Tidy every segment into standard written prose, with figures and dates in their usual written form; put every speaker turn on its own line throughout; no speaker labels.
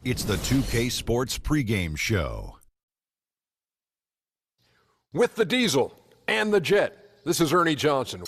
It's the 2K Sports pregame show.
With the diesel and the jet, this is Ernie Johnson.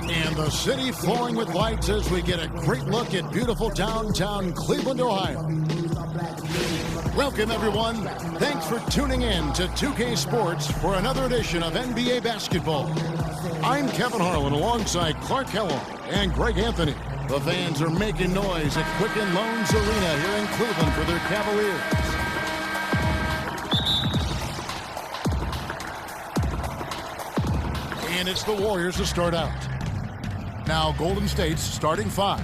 And the city flowing with lights as we get a great look at beautiful downtown Cleveland, Ohio. Welcome, everyone. Thanks for tuning in to 2K Sports for another edition of NBA basketball. I'm Kevin Harlan alongside Clark Kellogg and Greg Anthony. The fans are making noise at Quicken Loans Arena here in Cleveland for their Cavaliers. And it's the Warriors to start out. Now Golden State's starting five.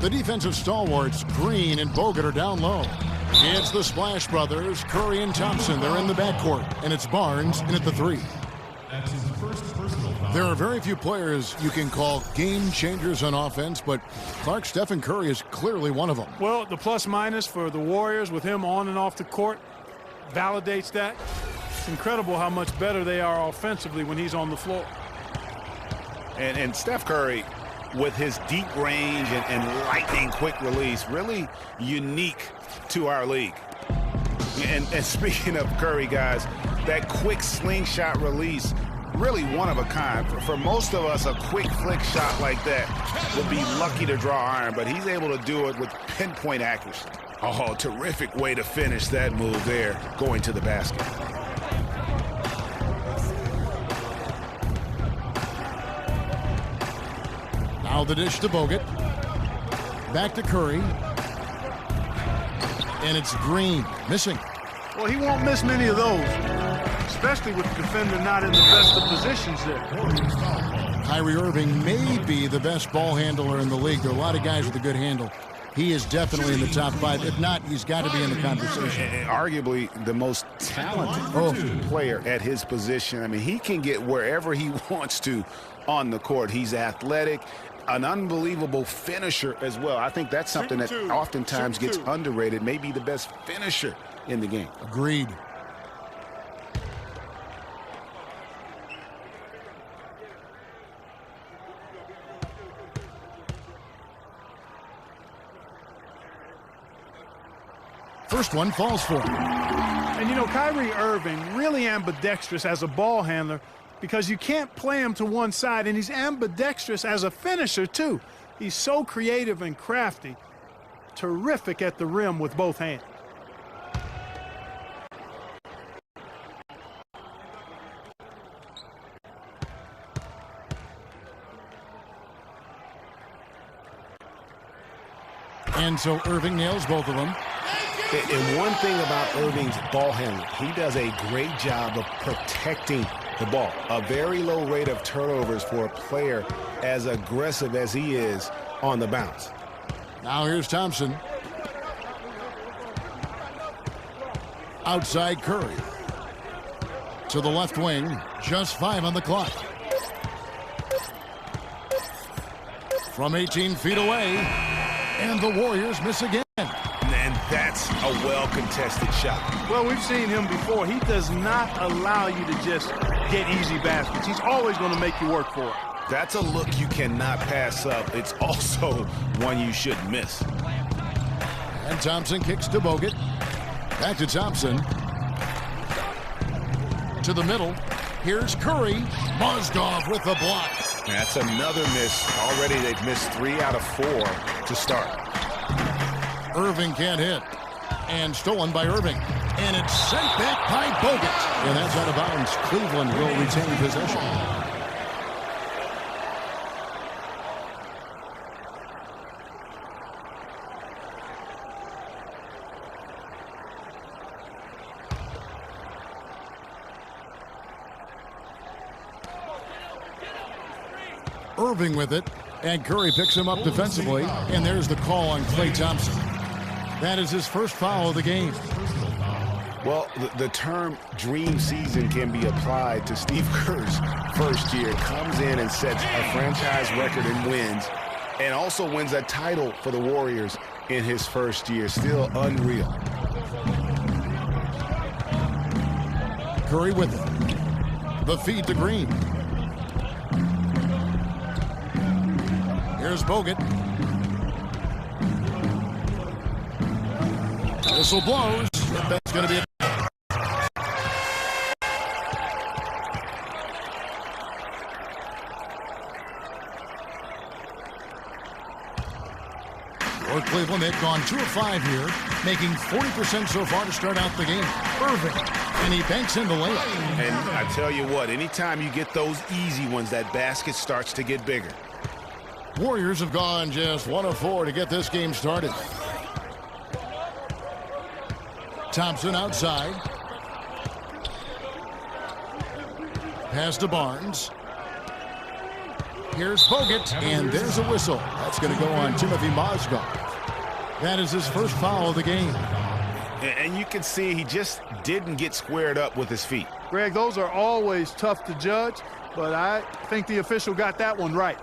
The defensive stalwarts, Green and Bogut, are down low. It's the Splash Brothers, Curry and Thompson. They're in the backcourt, and it's Barnes in at the three.
That's his first personal foul.
There are very few players you can call game changers on offense, but Clark, Stephen Curry is clearly one of them.
Well, the plus-minus for the Warriors with him on and off the court validates that. It's incredible how much better they are offensively when he's on the floor.
And Steph Curry, with his deep range and lightning quick release, really unique to our league. And speaking of Curry, guys, that quick slingshot release, really one of a kind. For most of us, a quick flick shot like that would be lucky to draw iron, but he's able to do it with pinpoint accuracy. Oh, terrific way to finish that move there, going to the basket.
Now the dish to Bogut. Back to Curry. And it's Green, missing.
Well, he won't miss many of those, especially with the defender not in the best of positions there.
Kyrie Irving may be the best ball handler in the league. There are a lot of guys with a good handle. He is definitely in the top five. If not, he's got to be in the conversation.
Arguably the most talented player at his position. I mean, he can get wherever he wants to on the court. He's athletic, an unbelievable finisher as well. I think that's something that oftentimes gets underrated. Maybe the best finisher in the game.
Agreed. First one falls for him.
And, you know, Kyrie Irving really ambidextrous as a ball handler because you can't play him to one side, and he's ambidextrous as a finisher, too. He's so creative and crafty, terrific at the rim with both hands.
And so Irving nails both of them.
And one thing about Irving's ball handling, he does a great job of protecting the ball. A very low rate of turnovers for a player as aggressive as he is on the bounce.
Now here's Thompson. Outside Curry. To the left wing, just 5 on the clock. From 18 feet away, and the Warriors miss again.
And that's a well-contested shot.
Well, we've seen him before. He does not allow you to just get easy baskets. He's always going to make you work for it.
That's a look you cannot pass up. It's also one you should miss.
And Thompson kicks to Bogut. Back to Thompson. To the middle. Here's Curry. Mozgov with the block.
That's another miss. Already they've missed 3 out of 4 to start.
Irving can't hit. And stolen by Irving. And it's sent back by Bogut. And that's out of bounds. Cleveland will retain possession. Irving with it, and Curry picks him up defensively, and there's the call on Klay Thompson. That is his first foul of the game.
Well, the term dream season can be applied to Steve Kerr's first year. Comes in and sets a franchise record in wins, and also wins a title for the Warriors in his first year. Still unreal.
Curry with it. The feed to Green. Here's Bogut. Whistle blows. That's going to be a for Cleveland. They've gone 2 of 5 here, making 40% so far to start out the game. Irving, and he banks in the layup.
And I tell you what, anytime you get those easy ones, that basket starts to get bigger.
Warriors have gone just 1 of 4 to get this game started. Thompson outside. Pass to Barnes. Here's Bogut, and there's a whistle. That's going to go on Timothy Mozgov. That is his first foul of the game.
And you can see he just didn't get squared up with his feet.
Greg, those are always tough to judge, but I think the official got that one right.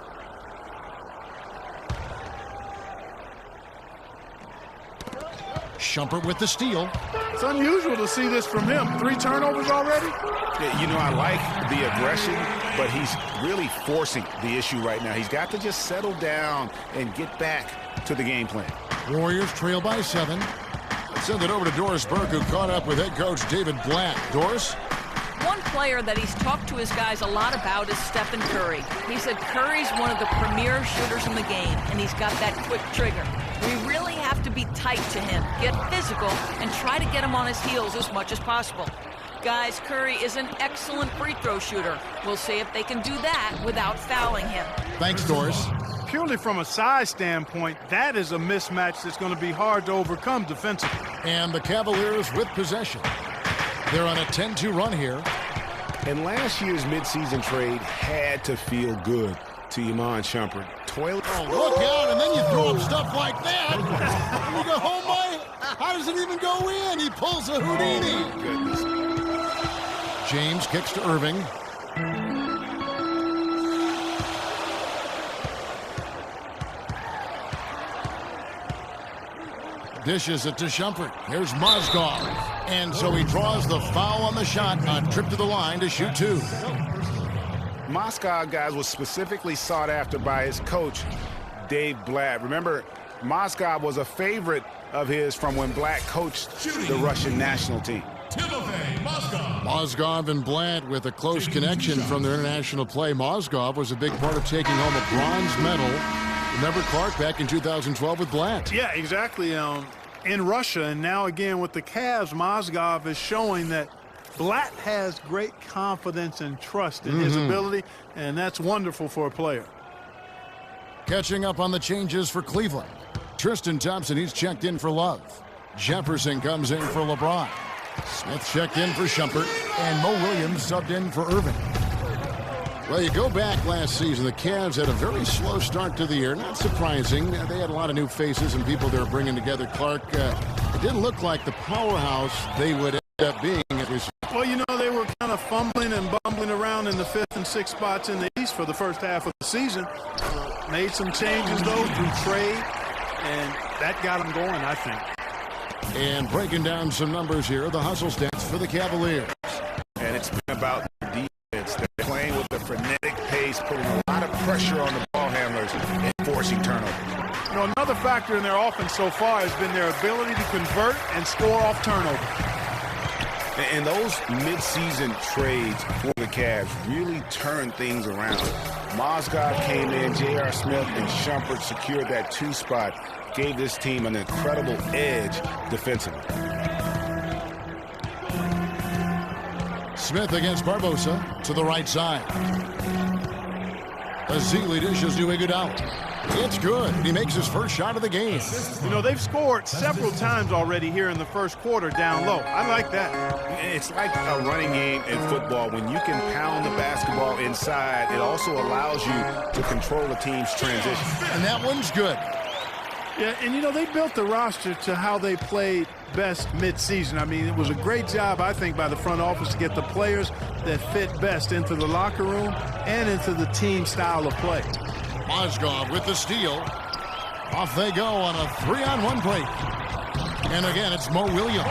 Shumpert with the steal.
It's unusual to see this from him. 3 turnovers already?
Yeah, you know, I like the aggression, but he's really forcing the issue right now. He's got to just settle down and get back to the game plan.
Warriors trail by 7. Let's send it over to Doris Burke, who caught up with head coach David Blatt. Doris?
One player that he's talked to his guys a lot about is Stephen Curry. He said Curry's one of the premier shooters in the game, and he's got that quick trigger. We really have to be tight to him, get physical, and try to get him on his heels as much as possible. Guys, Curry is an excellent free throw shooter. We'll see if they can do that without fouling him.
Thanks, Doris.
Purely from a size standpoint, that is a mismatch that's going to be hard to overcome defensively.
And the Cavaliers with possession. They're on a 10-2 run here.
And last year's midseason trade had to feel good to Iman Shumpert.
Oh, look out, and then you throw up stuff like that. And you go, oh my, how does it even go in? He pulls a Houdini.
Goodness.
James kicks to Irving. Dishes it to Shumpert. Here's Mozgov. And so he draws the foul on the shot. A trip to the line to shoot 2.
Mozgov, guys, was specifically sought after by his coach, Dave Blatt. Remember, Mozgov was a favorite of his from when Blatt coached the Russian national team.
Mozgov and Blatt with a close connection from their international play. Mozgov was a big part of taking home a bronze medal. Remember Clark back in 2012 with Blatt?
Yeah, exactly. In Russia, and now again with the Cavs, Mozgov is showing that Blatt has great confidence and trust in his ability, and that's wonderful for a player.
Catching up on the changes for Cleveland. Tristan Thompson, he's checked in for Love. Jefferson comes in for LeBron. Smith checked in for Shumpert, and Mo Williams subbed in for Irving. Well, you go back last season, the Cavs had a very slow start to the year. Not surprising. They had a lot of new faces and people they were bringing together. Clark, it didn't look like the powerhouse they would end up being.
Well, you know, they were kind of fumbling and bumbling around in the 5th and 6th spots in the East for the first half of the season. Made some changes, though, through trade, and that got them going, I think.
And breaking down some numbers here, the hustle stats for the Cavaliers.
And it's been about defense. They're playing with a frenetic pace, putting a lot of pressure on the ball handlers and forcing turnovers.
You know, another factor in their offense so far has been their ability to convert and score off turnovers.
And those midseason trades for the Cavs really turned things around. Mozgov came in, J.R. Smith and Shumpert secured that 2 spot, gave this team an incredible edge defensively. Smith
against Barbosa to the right side. Ezeli dishes to Iguodala. It's good. He makes his first shot of the game.
You know, they've scored several times already here in the first quarter down low. I like that.
It's like a running game in football. When you can pound the basketball inside, it also allows you to control the team's transition.
And that one's good.
Yeah, and you know, they built the roster to how they played best mid-season. I mean, it was a great job, I think, by the front office to get the players that fit best into the locker room and into the team style of play.
Mozgov with the steal. Off they go on a 3-on-1 play. And again, it's Mo Williams.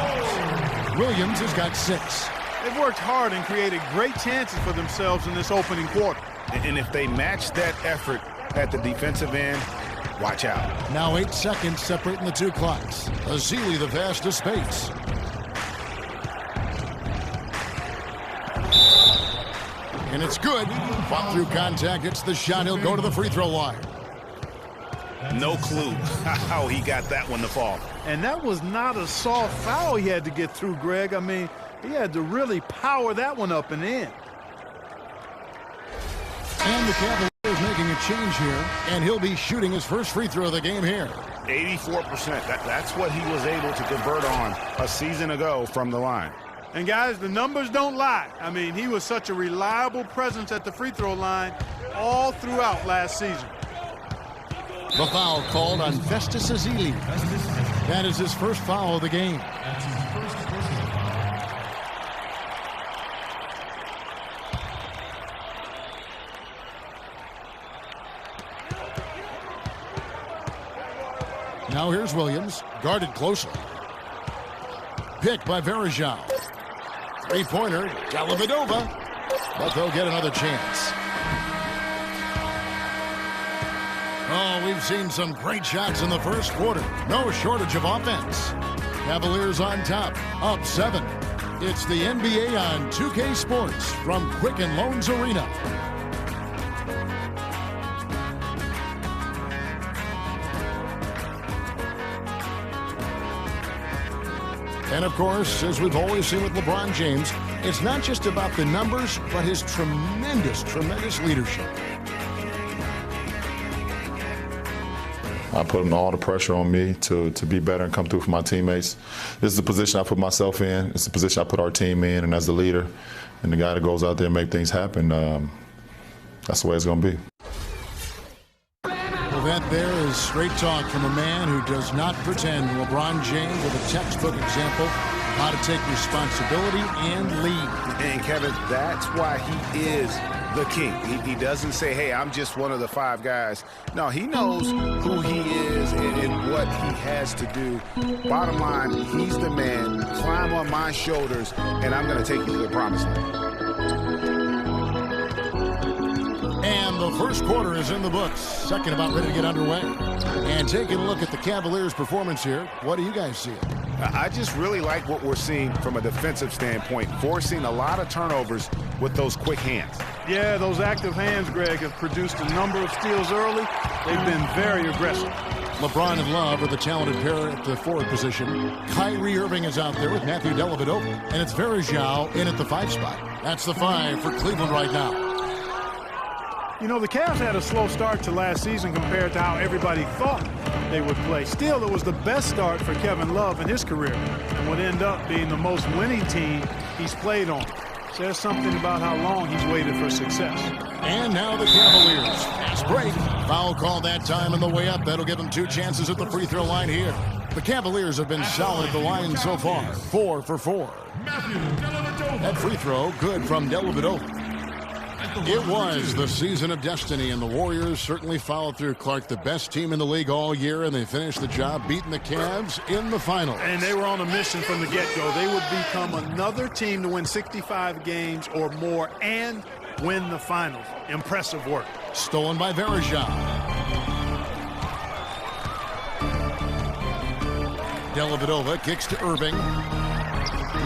Williams has got 6.
They've worked hard and created great chances for themselves in this opening quarter.
And if they match that effort at the defensive end, watch out.
Now 8 seconds separating the two clocks. Ezeli the fastest pace. And it's good. Fought through contact. It's the shot. He'll go to the free throw line.
No clue how he got that one to fall.
And that was not a soft foul he had to get through, Greg. I mean, he had to really power that one up and in.
And the Cavaliers making a change here. And he'll be shooting his first free throw of the game here.
84%. That's what he was able to convert on a season ago from the line.
And, guys, the numbers don't lie. I mean, he was such a reliable presence at the free throw line all throughout last season.
The foul called on Festus Ezeli. That is his first foul of the game.
That's his first personal foul.
Now here's Williams, guarded closely. Picked by Varejao. Three-pointer, Dellavedova. But they'll get another chance. Oh, we've seen some great shots in the first quarter. No shortage of offense. Cavaliers on top, up 7. It's the NBA on 2K Sports from Quicken Loans Arena. And, of course, as we've always seen with LeBron James, it's not just about the numbers, but his tremendous, tremendous leadership.
I put all the pressure on me to be better and come through for my teammates. This is the position I put myself in. It's the position I put our team in. And as the leader and the guy that goes out there and make things happen, that's the way it's going to be.
Well, that there is straight talk from a man who does not pretend. LeBron James with a textbook example of how to take responsibility and lead.
And, Kevin, that's why he is the king. He doesn't say, hey, I'm just one of the 5 guys. No, he knows who he is and what he has to do. Bottom line, he's the man. Climb on my shoulders, and I'm going to take you to the promised land.
And the first quarter is in the books. Second about ready to get underway. And taking a look at the Cavaliers' performance here, what do you guys see?
I just really like what we're seeing from a defensive standpoint, forcing a lot of turnovers with those quick hands.
Yeah, those active hands, Greg, have produced a number of steals early. They've been very aggressive.
LeBron and Love are the talented pair at the forward position. Kyrie Irving is out there with Matthew Dellavedova. And it's Varejao in at the 5 spot. That's the 5 for Cleveland right now.
You know, the Cavs had a slow start to last season compared to how everybody thought they would play. Still, it was the best start for Kevin Love in his career and would end up being the most winning team he's played on. Says something about how long he's waited for success.
And now the Cavaliers. Fast break. Foul call that time on the way up. That'll give them 2 chances at the free throw line here. The Cavaliers have been solid at the line so far. 4 for 4. That free throw good from Dellavedova. It was the season of destiny, and the Warriors certainly followed through. Clark, the best team in the league all year, and they finished the job beating the Cavs in the finals.
And they were on a mission from the get-go. They would become another team to win 65 games or more and win the finals. Impressive work.
Stolen by Varejao. Dellavedova kicks to Irving.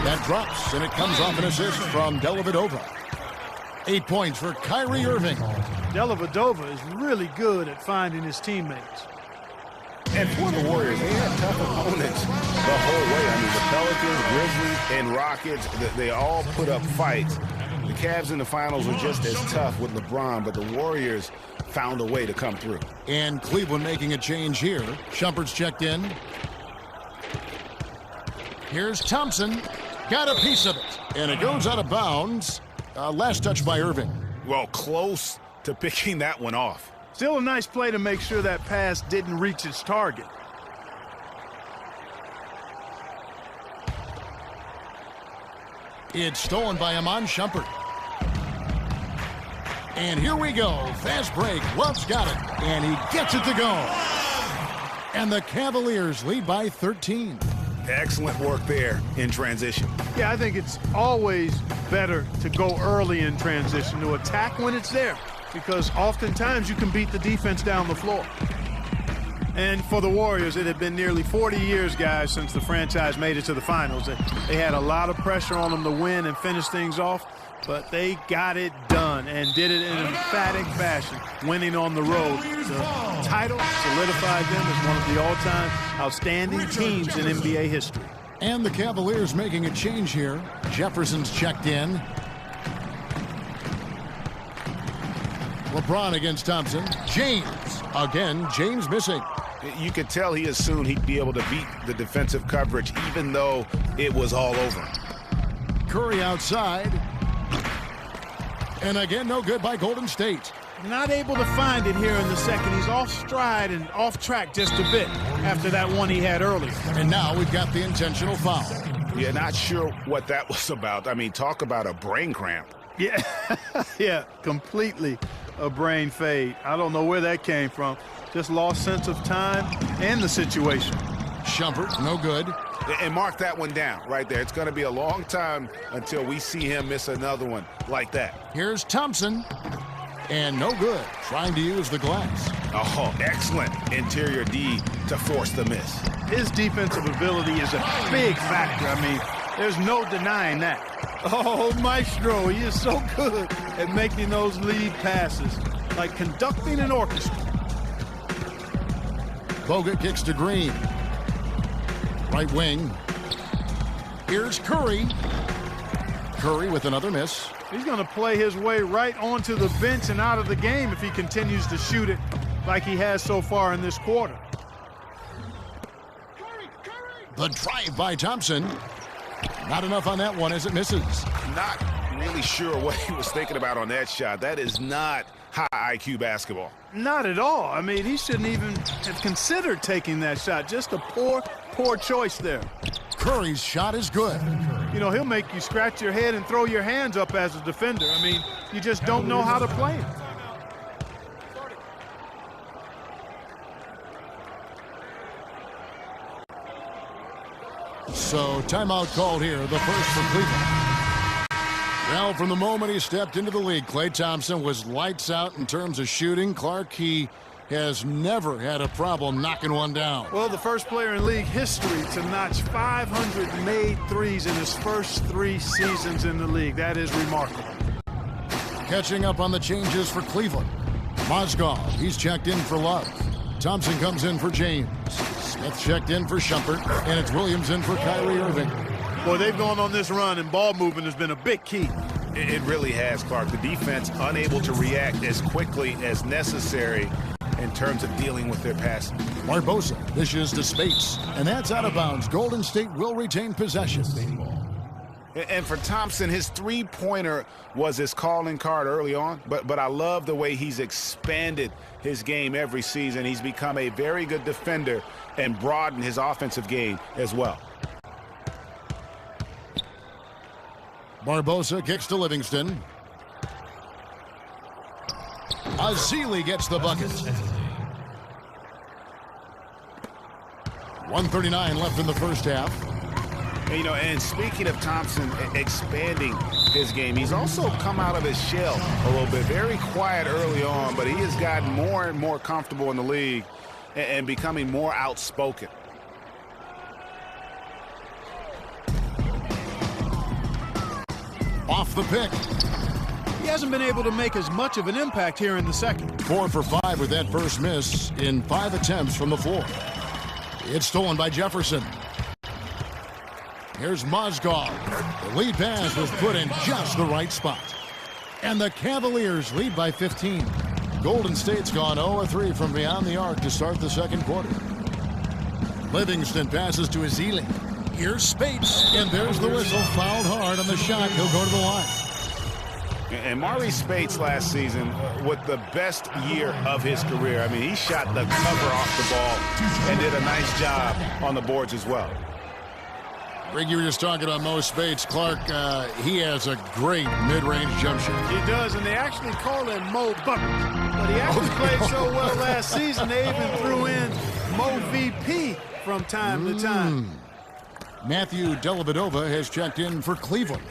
That drops, and it comes off an assist from Dellavedova. 8 points for Kyrie Irving.
Dellavedova is really good at finding his teammates.
And for the Warriors, they had tough opponents the whole way. I mean, the Pelicans, Grizzlies, and Rockets, they all put up fights. The Cavs in the finals were just as tough with LeBron, but the Warriors found a way to come through.
And Cleveland making a change here. Shumpert's checked in. Here's Thompson. Got a piece of it. And it goes out of bounds. Last touch by Irving.
Well, close to picking that one off.
Still a nice play to make sure that pass didn't reach its target.
It's stolen by Iman Shumpert. And here we go. Fast break. Love's got it. And he gets it to go. And the Cavaliers lead by 13.
Excellent work there in transition.
Yeah, I think it's always better to go early in transition, to attack when it's there, because oftentimes you can beat the defense down the floor. And for the Warriors, it had been nearly 40 years, guys, since the franchise made it to the finals. They had a lot of pressure on them to win and finish things off, but they got it done and did it in an emphatic fashion, winning on the road. The title solidified them as one of the all-time outstanding teams in NBA history.
And the Cavaliers making a change here. Jefferson's checked in. LeBron against Thompson. James. Again, James missing.
You could tell he assumed he'd be able to beat the defensive coverage, even though it was all over.
Curry outside. And again, no good by Golden State.
Not able to find it here in the second. He's off stride and off track just a bit after that one he had earlier.
And now we've got the intentional foul.
Yeah, not sure what that was about. I mean, talk about a brain cramp.
Yeah, yeah, completely a brain fade. I don't know where that came from. Just lost sense of time and the situation.
Shumpert, no good.
And mark that one down right there. It's going to be a long time until we see him miss another one like that.
Here's Thompson. And no good. Trying to use the glass.
Oh, excellent interior D to force the miss.
His defensive ability is a big factor. I mean, there's no denying that. Oh, Maestro, he is so good at making those lead passes, like conducting an orchestra.
Bogut kicks to Green. Right wing. Here's Curry. Curry with another miss.
He's going to play his way right onto the bench and out of the game if he continues to shoot it like he has so far in this quarter.
The drive by Thompson. Not enough on that one as it misses.
Not really sure what he was thinking about on that shot. That is not high IQ basketball.
Not at all. I mean, he shouldn't even have considered taking that shot. Just a poor choice there.
Curry's shot is good.
You know, he'll make you scratch your head and throw your hands up as a defender. I mean, you just don't know how to play him.
So, timeout called here, the first for Cleveland. Well, from the moment he stepped into the league, Klay Thompson was lights out in terms of shooting. Clark, he has never had a problem knocking one down.
Well, the first player in league history to notch 500 made threes in his first 3 seasons in the league. That is remarkable.
Catching up on the changes for Cleveland. Mozgov, he's checked in for Love. Thompson comes in for James. Smith checked in for Shumpert. And it's Williams in for Kyrie Irving.
Boy, they've gone on this run, and ball movement has been a big key.
It really has, Clark. The defense unable to react as quickly as necessary in terms of dealing with their passing.
Barbosa dishes to Spates, and that's out of bounds. Golden State will retain possession.
And for Thompson, his three-pointer was his calling card early on, but I love the way he's expanded his game every season. He's become a very good defender and broadened his offensive game as well.
Barbosa kicks to Livingston. Azili gets the bucket. 1:39 left in the first half.
You know, and speaking of Thompson expanding his game, he's also come out of his shell a little bit. Very quiet early on, but he has gotten more and more comfortable in the league and becoming more outspoken.
Off the pick.
He hasn't been able to make as much of an impact here in the second.
4 for 5 with that first miss in 5 attempts from the floor. It's stolen by Jefferson. Here's Mozgov. The lead pass was put in just the right spot. And the Cavaliers lead by 15. Golden State's gone 0-3 from beyond the arc to start the second quarter. Livingston passes to Ezeli. Here's Spates, and there's the whistle. Fouled hard on the shot. He'll go to the line.
And Marley Spates last season with the best year of his career. I mean, he shot the cover off the ball and did a nice job on the boards as well.
Rick, you were just talking about Mo Spates. Clark, he has a great mid-range jump shot.
He does, and they actually call him Mo Bucket. But he actually played so well last season, they even threw in Mo VP from time to time.
Matthew Dellavedova has checked in for Cleveland.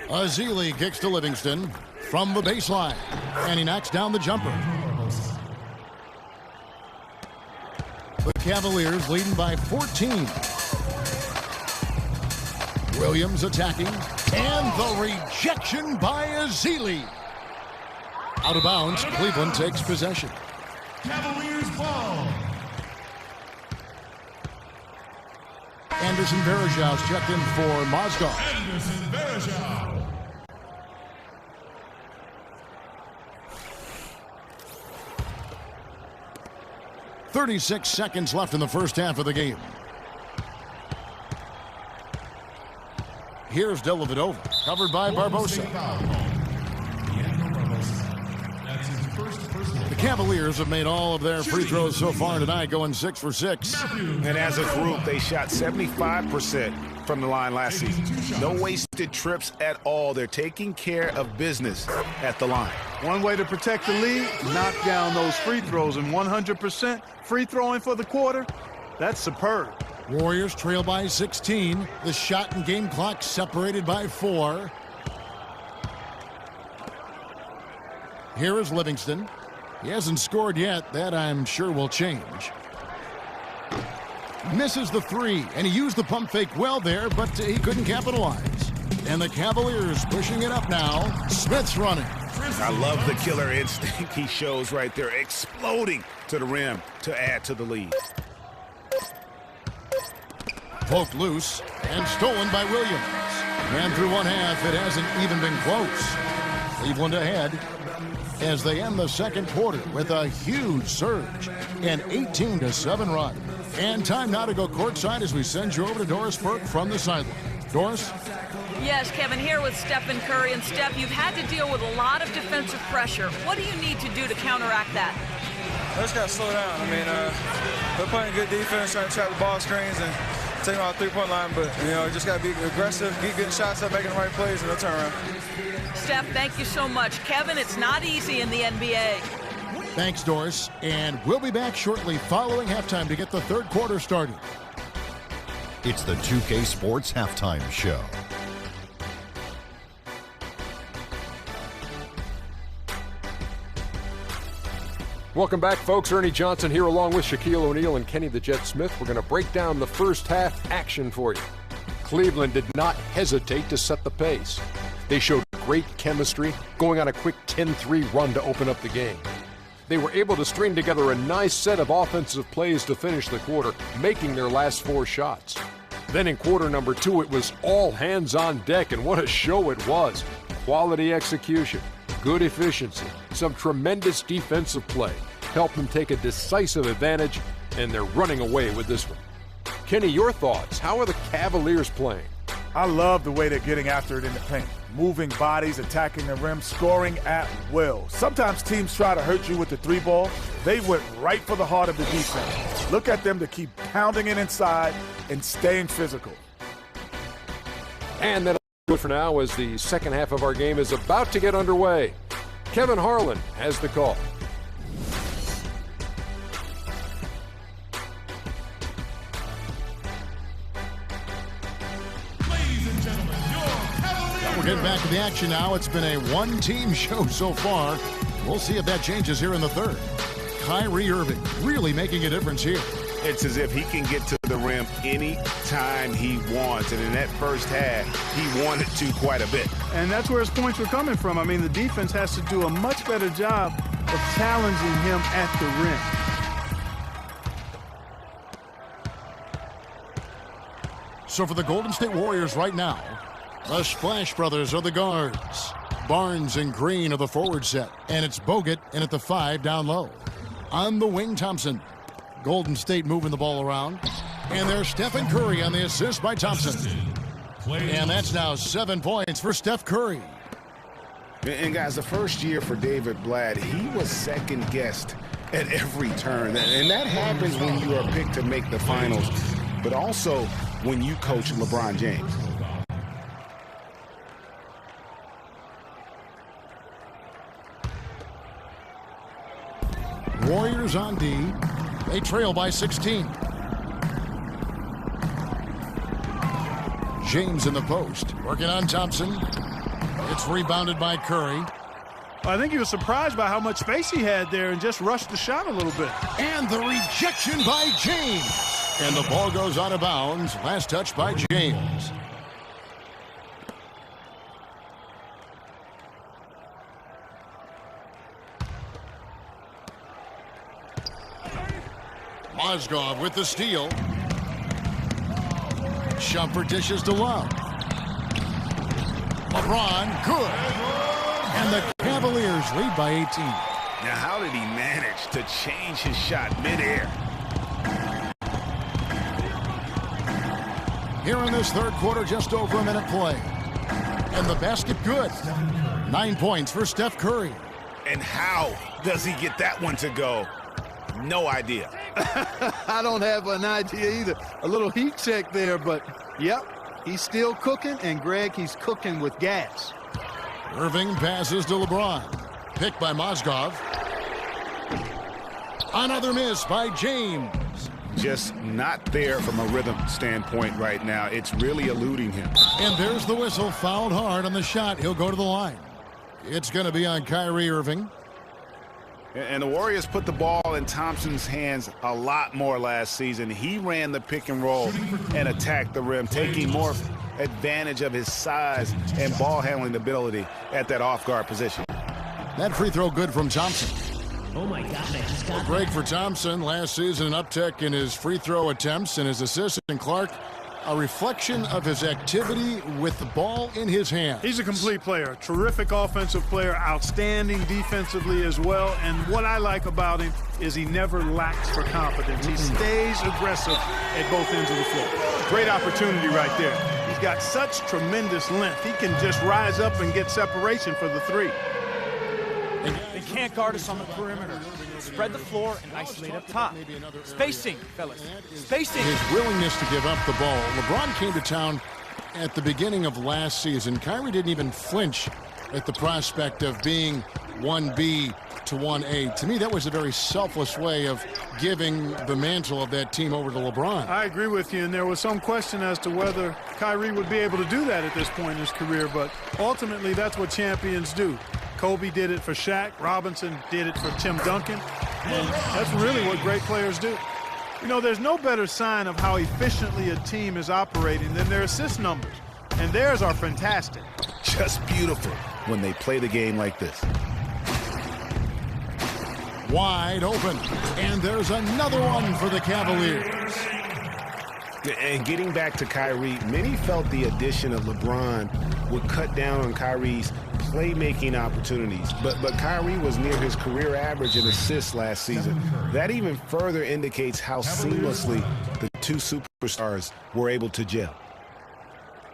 Ezeli kicks to Livingston from the baseline, and he knocks down the jumper. The Cavaliers leading by 14. Williams attacking, and the rejection by Ezeli. Out of bounds, Cleveland takes possession.
Cavaliers ball.
Anderson Varejau's checked in for Mozgov.
Anderson Varejao.
36 seconds left in the first half of the game. Here's Dellavedova, covered by Barbosa. The Cavaliers have made all of their free throws so far tonight, going 6 for 6.
And as a group, they shot 75% from the line last season. No wasted trips at all. They're taking care of business at the line.
One way to protect the lead, knock down those free throws, and 100% free throwing for the quarter, that's superb.
Warriors trail by 16. The shot and game clock separated by 4. Here is Livingston. He hasn't scored yet. That, I'm sure, will change. Misses the 3, and he used the pump fake well there, but he couldn't capitalize. And the Cavaliers pushing it up now. Smith's running.
I love the killer instinct he shows right there, exploding to the rim to add to the lead.
Poked loose and stolen by Williams. Ran through one half. It hasn't even been close. Cleveland ahead as they end the second quarter with a huge surge. An 18-7 run. And time now to go courtside as we send you over to Doris Burke from the sideline. Doris?
Yes, Kevin, here with Stephen Curry. And Steph, you've had to deal with a lot of defensive pressure. What do you need to do to counteract that?
I just got to slow down. I mean, we're playing good defense, trying to trap the ball screens and taking out the three-point line. But, you know, you just got to be aggressive, keep getting shots up, making the right plays, and they'll turn around.
Steph, thank you so much. Kevin, it's not easy in the NBA.
Thanks, Doris. And we'll be back shortly following halftime to get the third quarter started.
It's the 2K Sports Halftime Show.
Welcome back, folks. Ernie Johnson here along with Shaquille O'Neal and Kenny the Jet Smith. We're going to break down the first half action for you. Cleveland did not hesitate to set the pace. They showed great chemistry, going on a quick 10-3 run to open up the game. They were able to string together a nice set of offensive plays to finish the quarter, making their last 4 shots. Then in quarter number 2, it was all hands on deck, and what a show it was. Quality execution, good efficiency, some tremendous defensive play helped them take a decisive advantage, and they're running away with this one. Kenny, your thoughts? How are the Cavaliers playing?
I love the way they're getting after it in the paint. Moving bodies, attacking the rim, scoring at will. Sometimes teams try to hurt you with the 3-ball. They went right for the heart of the defense. Look at them to keep pounding it inside and staying physical.
And that'll do it for now as the second half of our game is about to get underway. Kevin Harlan has the call.
We're getting back to the action now. It's been a one-team show so far. We'll see if that changes here in the third. Kyrie Irving really making a difference here.
It's as if he can get to the rim any time he wants. And in that first half, he wanted to quite a bit.
And that's where his points were coming from. I mean, the defense has to do a much better job of challenging him at the rim.
So for the Golden State Warriors right now, the Splash Brothers are the guards. Barnes and Green are the forward set. And it's Bogut in at the 5 down low. On the wing, Thompson. Golden State moving the ball around. And there's Stephen Curry on the assist by Thompson. And that's now 7 points for Steph Curry.
And guys, the first year for David Blatt, he was second-guessed at every turn. And that happens when you are picked to make the finals, but also when you coach LeBron James.
Warriors on D. They trail by 16. James in the post, working on Thompson. It's rebounded by Curry.
I think he was surprised by how much space he had there and just rushed the shot a little bit.
And the rejection by James. And the ball goes out of bounds. Last touch by James. Mozgov with the steal. Shumpert dishes to Love. LeBron, good. And the Cavaliers lead by 18.
Now, how did he manage to change his shot midair?
Here in this third quarter, just over a minute play. And the basket good. 9 points for Steph Curry.
And how does he get that one to go? No idea.
I don't have an idea either. A little heat check there, but yep, he's still cooking, and Greg, he's cooking with gas.
Irving passes to LeBron. Picked by Mozgov. Another miss by James.
Just not there from a rhythm standpoint right now. It's really eluding him.
And there's the whistle, fouled hard on the shot. He'll go to the line. It's going to be on Kyrie Irving.
And the Warriors put the ball in Thompson's hands a lot more last season. He ran the pick and roll and attacked the rim, taking more advantage of his size and ball handling ability at that off-guard position.
That free throw good from Thompson.
Oh, my God, I just got
Great for Thompson. Last season, an uptick in his free throw attempts and his assists. And Clark, a reflection of his activity with the ball in his hand.
He's a complete player, terrific offensive player, outstanding defensively as well. And what I like about him is he never lacks for confidence. He stays aggressive at both ends of the floor. Great opportunity right there. He's got such tremendous length. He can just rise up and get separation for the three.
They can't guard us on the perimeter. Spread the floor and isolate up top. Spacing, fellas. Spacing.
His willingness to give up the ball. LeBron came to town at the beginning of last season. Kyrie didn't even flinch at the prospect of being 1B to 1A. To me, that was a very selfless way of giving the mantle of that team over to LeBron.
I agree with you, and there was some question as to whether Kyrie would be able to do that at this point in his career, but ultimately that's what champions do. Kobe did it for Shaq. Robinson did it for Tim Duncan. And that's really what great players do. You know, there's no better sign of how efficiently a team is operating than their assist numbers. And theirs are fantastic.
Just beautiful when they play the game like this.
Wide open. And there's another one for the Cavaliers.
And getting back to Kyrie, many felt the addition of LeBron would cut down on Kyrie's playmaking opportunities. But Kyrie was near his career average in assists last season. That even further indicates how seamlessly the two superstars were able to gel.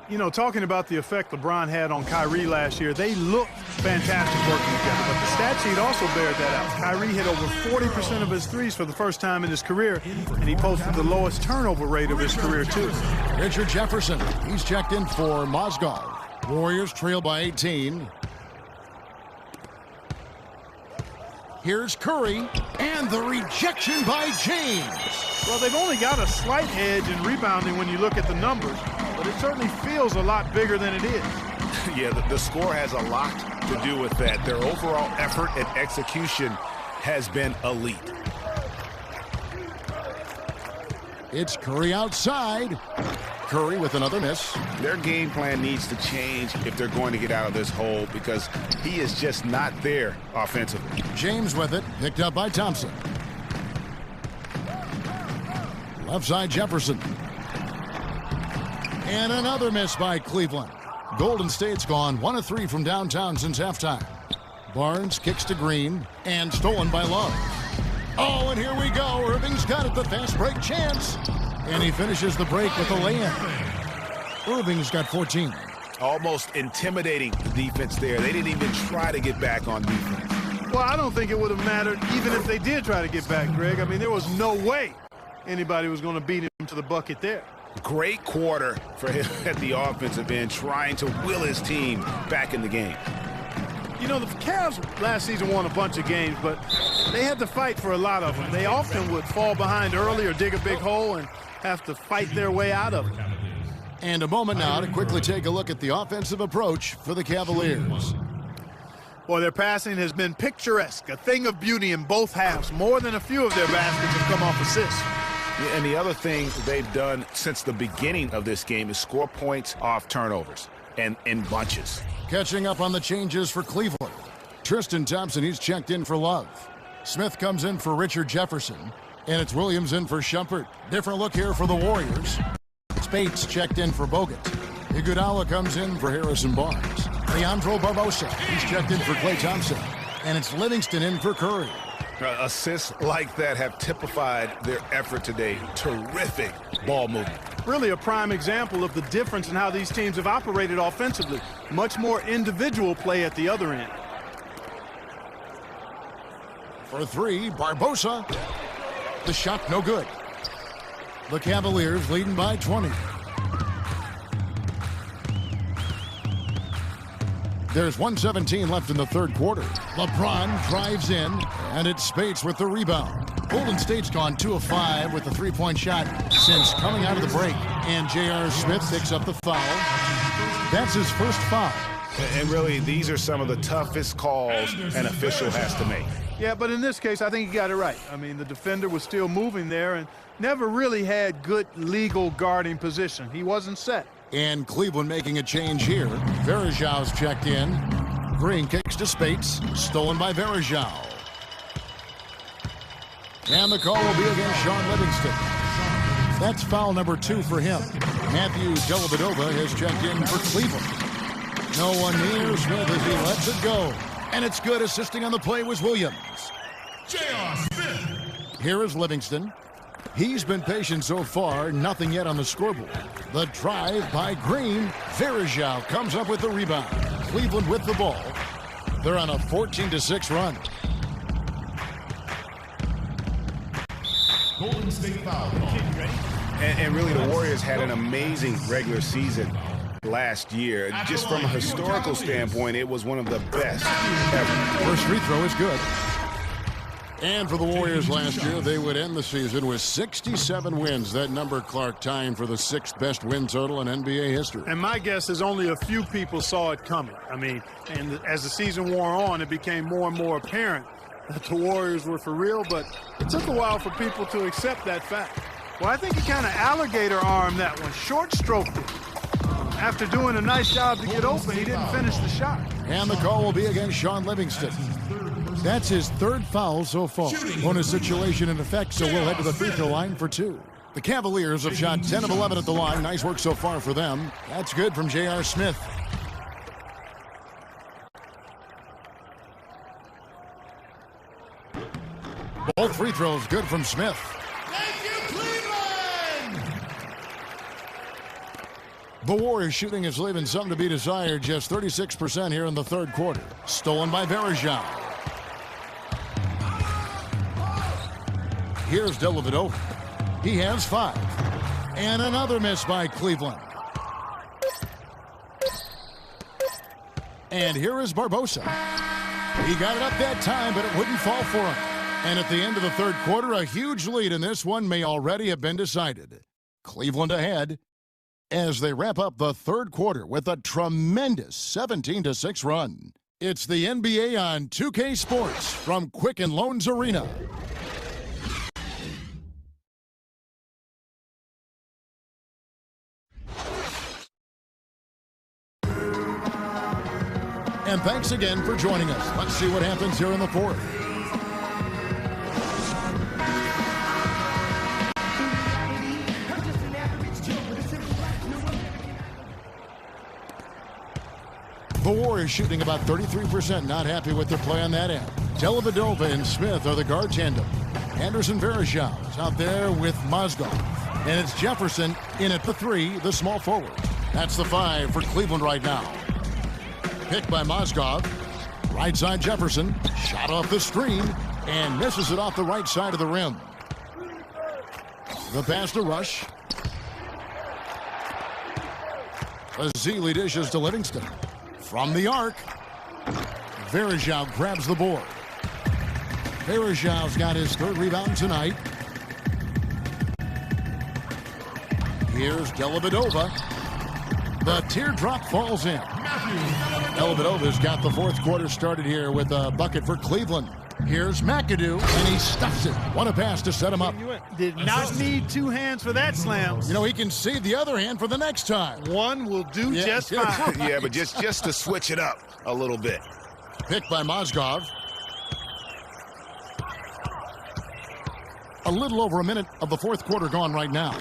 You know, talking about the effect LeBron had on Kyrie last year, they looked fantastic working together. But the stat sheet also bears that out. Kyrie hit over 40% of his threes for the first time in his career, and he posted the lowest turnover rate of his career, too.
Richard Jefferson, he's checked in for Mozgov. Warriors trail by 18. Here's Curry, and the rejection by James.
Well, they've only got a slight edge in rebounding when you look at the numbers, but it certainly feels a lot bigger than it is.
Yeah, the score has a lot to do with that. Their overall effort and execution has been elite.
It's Curry outside. Curry with another miss.
Their game plan needs to change if they're going to get out of this hole because he is just not there offensively.
James with it, picked up by Thompson. Left side Jefferson. And another miss by Cleveland. Golden State's gone 1 of 3 from downtown since halftime. Barnes kicks to Green and stolen by Love. Oh, and here we go. Irving's got it, the fast break chance. And he finishes the break with a lay-in. Irving's got 14.
Almost intimidating the defense there. They didn't even try to get back on defense.
Well, I don't think it would have mattered even if they did try to get back, Greg. I mean, there was no way anybody was going to beat him to the bucket there.
Great quarter for him at the offensive end, trying to will his team back in the game.
You know, the Cavs last season won a bunch of games, but they had to fight for a lot of them. They often would fall behind early or dig a big hole and have to fight their way out of it.
And a moment now to quickly take a look at the offensive approach for the Cavaliers.
Boy, their passing has been picturesque, a thing of beauty in both halves. More than a few of their baskets have come off assists.
Yeah, and the other thing they've done since the beginning of this game is score points off turnovers and in bunches.
Catching up on the changes for Cleveland. Tristan Thompson, he's checked in for Love. Smith comes in for Richard Jefferson. And it's Williams in for Shumpert. Different look here for the Warriors. Spates checked in for Bogut. Iguodala comes in for Harrison Barnes. Leandro Barbosa, he's checked in for Klay Thompson. And it's Livingston in for Curry.
Assists like that have typified their effort today. Terrific ball movement.
Really a prime example of the difference in how these teams have operated offensively. Much more individual play at the other end.
For 3, Barbosa. The shot no good. The Cavaliers leading by 20. There's 1:17 left in the third quarter. LeBron drives in, and it's Spates with the rebound. Golden State's gone 2 of 5 with the three-point shot since coming out of the break. And J.R. Smith picks up the foul. That's his first foul.
And really, these are some of the toughest calls an official has to make.
Yeah, but in this case, I think he got it right. I mean, the defender was still moving there and never really had good legal guarding position. He wasn't set.
And Cleveland making a change here. Varejão's checked in. Green kicks to Spates. Stolen by Varejão. And the call will be against Sean Livingston. That's foul number 2 for him. Matthew Dellavedova has checked in for Cleveland. No one near Smith as he lets it go. And it's good. Assisting on the play was Williams.
J.R. Smith.
Here is Livingston. He's been patient so far, nothing yet on the scoreboard. The drive by Green. Varejão comes up with the rebound. Cleveland with the ball. They're on a 14-6 run.
Golden State foul.
And really, the Warriors had an amazing regular season last year. Just from a historical standpoint, it was one of the best ever.
First free throw is good. And for the Warriors last year, they would end the season with 67 wins. That number, Clark, tying for the 6th best win total in NBA history.
And my guess is only a few people saw it coming. I mean, and as the season wore on, it became more and more apparent that the Warriors were for real, but it took a while for people to accept that fact. Well, I think he kind of alligator-armed that one, short-stroked it. After doing a nice job to get open, he didn't finish the shot.
And the call will be against Sean Livingston. That's his 3rd foul so far. Bonus situation in effect, so we'll head to the free throw line for 2. The Cavaliers have shot 10 of 11 at the line. Nice work so far for them. That's good from J.R. Smith. Both free throws good from Smith.
Thank you, Cleveland!
The Warriors shooting is leaving something to be desired. Just 36% here in the third quarter. Stolen by Varejão. Here's Dellavedova. He has 5. And another miss by Cleveland. And here is Barbosa. He got it up that time, but it wouldn't fall for him. And at the end of the third quarter, a huge lead in this one may already have been decided. Cleveland ahead as they wrap up the third quarter with a tremendous 17-6 run. It's the NBA on 2K Sports from Quicken Loans Arena. And thanks again for joining us. Let's see what happens here in the fourth. The Warriors shooting about 33%, not happy with their play on that end. Dellavedova and Smith are the guard tandem. Anderson Varejao is out there with Mozgov. And it's Jefferson in at the 3, the small forward. That's the 5 for Cleveland right now. Picked by Mozgov. Right side Jefferson. Shot off the screen and misses it off the right side of the rim. The pass to Rush. Azili dishes to Livingston. From the arc, Varejao grabs the board. Varejao's got his 3rd rebound tonight. Here's Dellavedova. The teardrop falls in. Dellavedova's got the 4th quarter started here with a bucket for Cleveland. Here's McAdoo, and he stuffs it. What a pass to set him up.
Did not need 2 hands for that slam.
You know, he can save the other hand for the next time.
One will do just fine.
Yeah, but just to switch it up a little bit.
Picked by Mozgov. A little over a minute of the 4th quarter gone right now.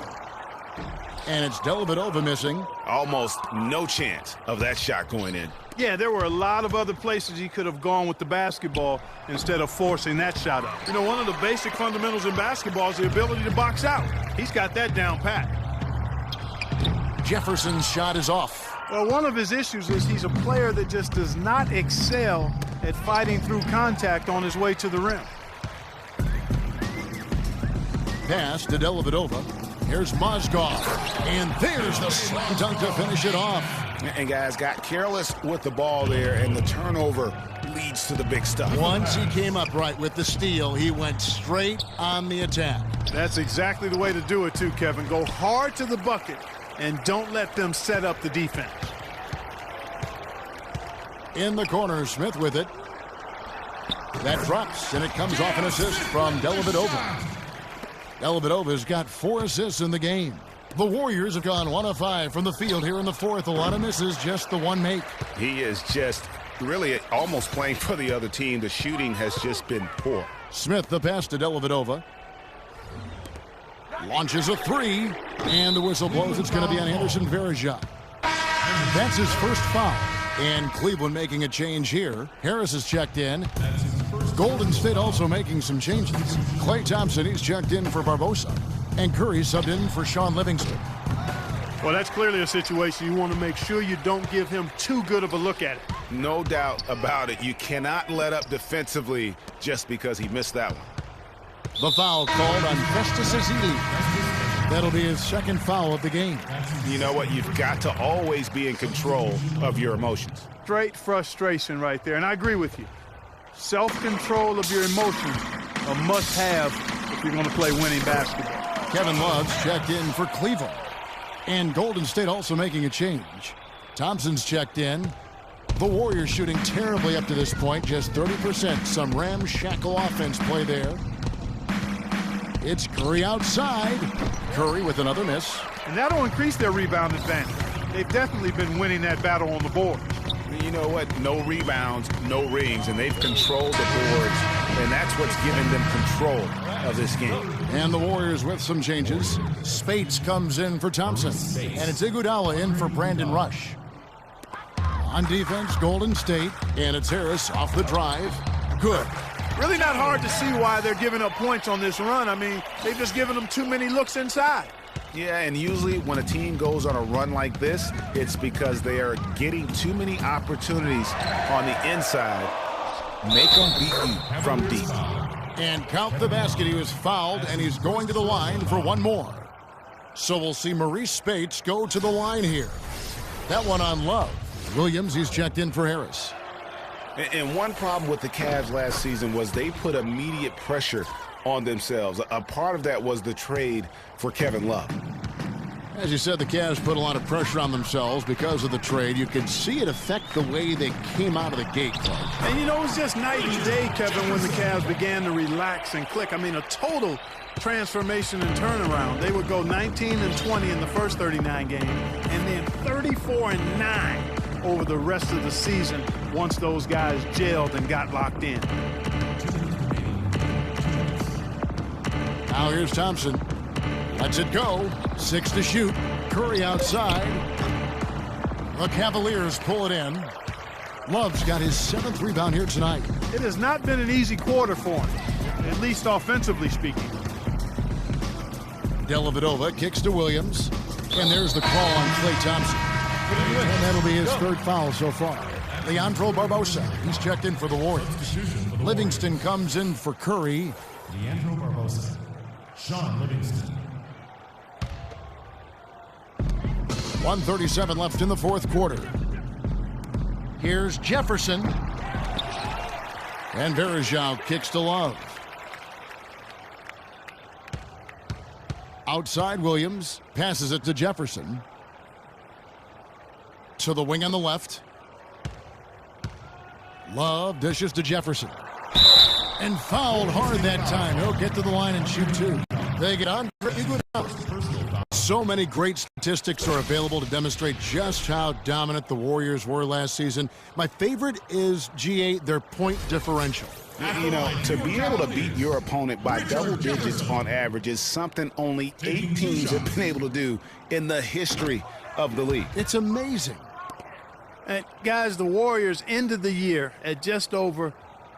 And it's Dellavedova missing.
Almost no chance of that shot going in.
Yeah, there were a lot of other places he could have gone with the basketball instead of forcing that shot up. You know, one of the basic fundamentals in basketball is the ability to box out. He's got that down pat.
Jefferson's shot is off.
Well, one of his issues is he's a player that just does not excel at fighting through contact on his way to the rim.
Pass to Dellavedova. Here's Mozgov. And there's the slam dunk to finish it off.
And guys got careless with the ball there, and the turnover leads to the big stuff.
Once he came up right with the steal, he went straight on the attack.
That's exactly the way to do it too, Kevin. Go hard to the bucket and don't let them set up the defense.
In the corner, Smith with it. That drops, and it comes off an assist from Dellavedova. Dellavedova's got 4 assists in the game. The Warriors have gone 1 of 5 from the field here in the 4th. A lot of misses, just the 1 make.
He is just really almost playing for the other team. The shooting has just been poor.
Smith, the pass to Dellavedova. Launches a 3, and the whistle blows. It's going to be on Anderson Varejao. That's his first foul. And Cleveland making a change here. Harris is checked in. Golden State also making some changes. Klay Thompson, he's checked in for Barbosa. And Curry subbed in for Sean Livingston.
Well, that's clearly a situation you want to make sure you don't give him too good of a look at it.
No doubt about it. You cannot let up defensively just because he missed that one.
The foul called on Festus Ezeli. That'll be his 2nd foul of the game.
You know what? You've got to always be in control of your emotions.
Straight frustration right there, and I agree with you. Self-control of your emotions, a must-have if you're going to play winning basketball.
Kevin Love's checked in for Cleveland. And Golden State also making a change. Thompson's checked in. The Warriors shooting terribly up to this point, just 30%. Some ramshackle offense play there. It's Curry outside. Curry with another miss.
And that'll increase their rebound advantage. They've definitely been winning that battle on the board.
You know what? No rebounds, no rings, and they've controlled the boards, and that's what's given them control of this game.
And the Warriors with some changes. Spates comes in for Thompson, and it's Iguodala in for Brandon Rush. On defense, Golden State, and it's Harris off the drive. Good.
Really not hard to see why they're giving up points on this run. I mean, they've just given them too many looks inside.
Yeah, and usually when a team goes on a run like this, it's because they are getting too many opportunities on the inside. Make them beat you from deep.
And count the basket. He was fouled, and he's going to the line for 1 more. So we'll see Maurice Spates go to the line here. That one on Love. Williams, he's checked in for Harris.
And one problem with the Cavs last season was they put immediate pressure on themselves. A part of that was the trade for Kevin Love.
As you said, the Cavs put a lot of pressure on themselves because of the trade. You could see it affect the way they came out of the gate, Clark.
And you know, it was just night and day, Kevin, when the Cavs began to relax and click. I mean, a total transformation and turnaround. They would go 19-20 in the first 39 games, and then 34-9 over the rest of the season once those guys gelled and got locked in.
Now here's Thompson. Lets it go. 6 to shoot. Curry outside. The Cavaliers pull it in. Love's got his 7th rebound here tonight.
It has not been an easy quarter for him, at least offensively speaking.
Dellavedova kicks to Williams. And there's the call on Klay Thompson. And that'll be his 3rd foul so far. Leandro Barbosa, he's checked in for the Warriors. Livingston comes in for Curry.
Leandro Barbosa. Sean Livingston.
1:37 left in the 4th quarter. Here's Jefferson. And Varejao kicks to Love. Outside Williams, passes it to Jefferson. To the wing on the left. Love dishes to Jefferson. And fouled hard that time. He'll get to the line and shoot 2. They get on. So many great statistics are available to demonstrate just how dominant the Warriors were last season. My favorite is, GA, their point differential.
You know, to be able to beat your opponent by double digits on average is something only 8 teams have been able to do in the history of the league.
It's amazing.
And guys, the Warriors ended the year at just over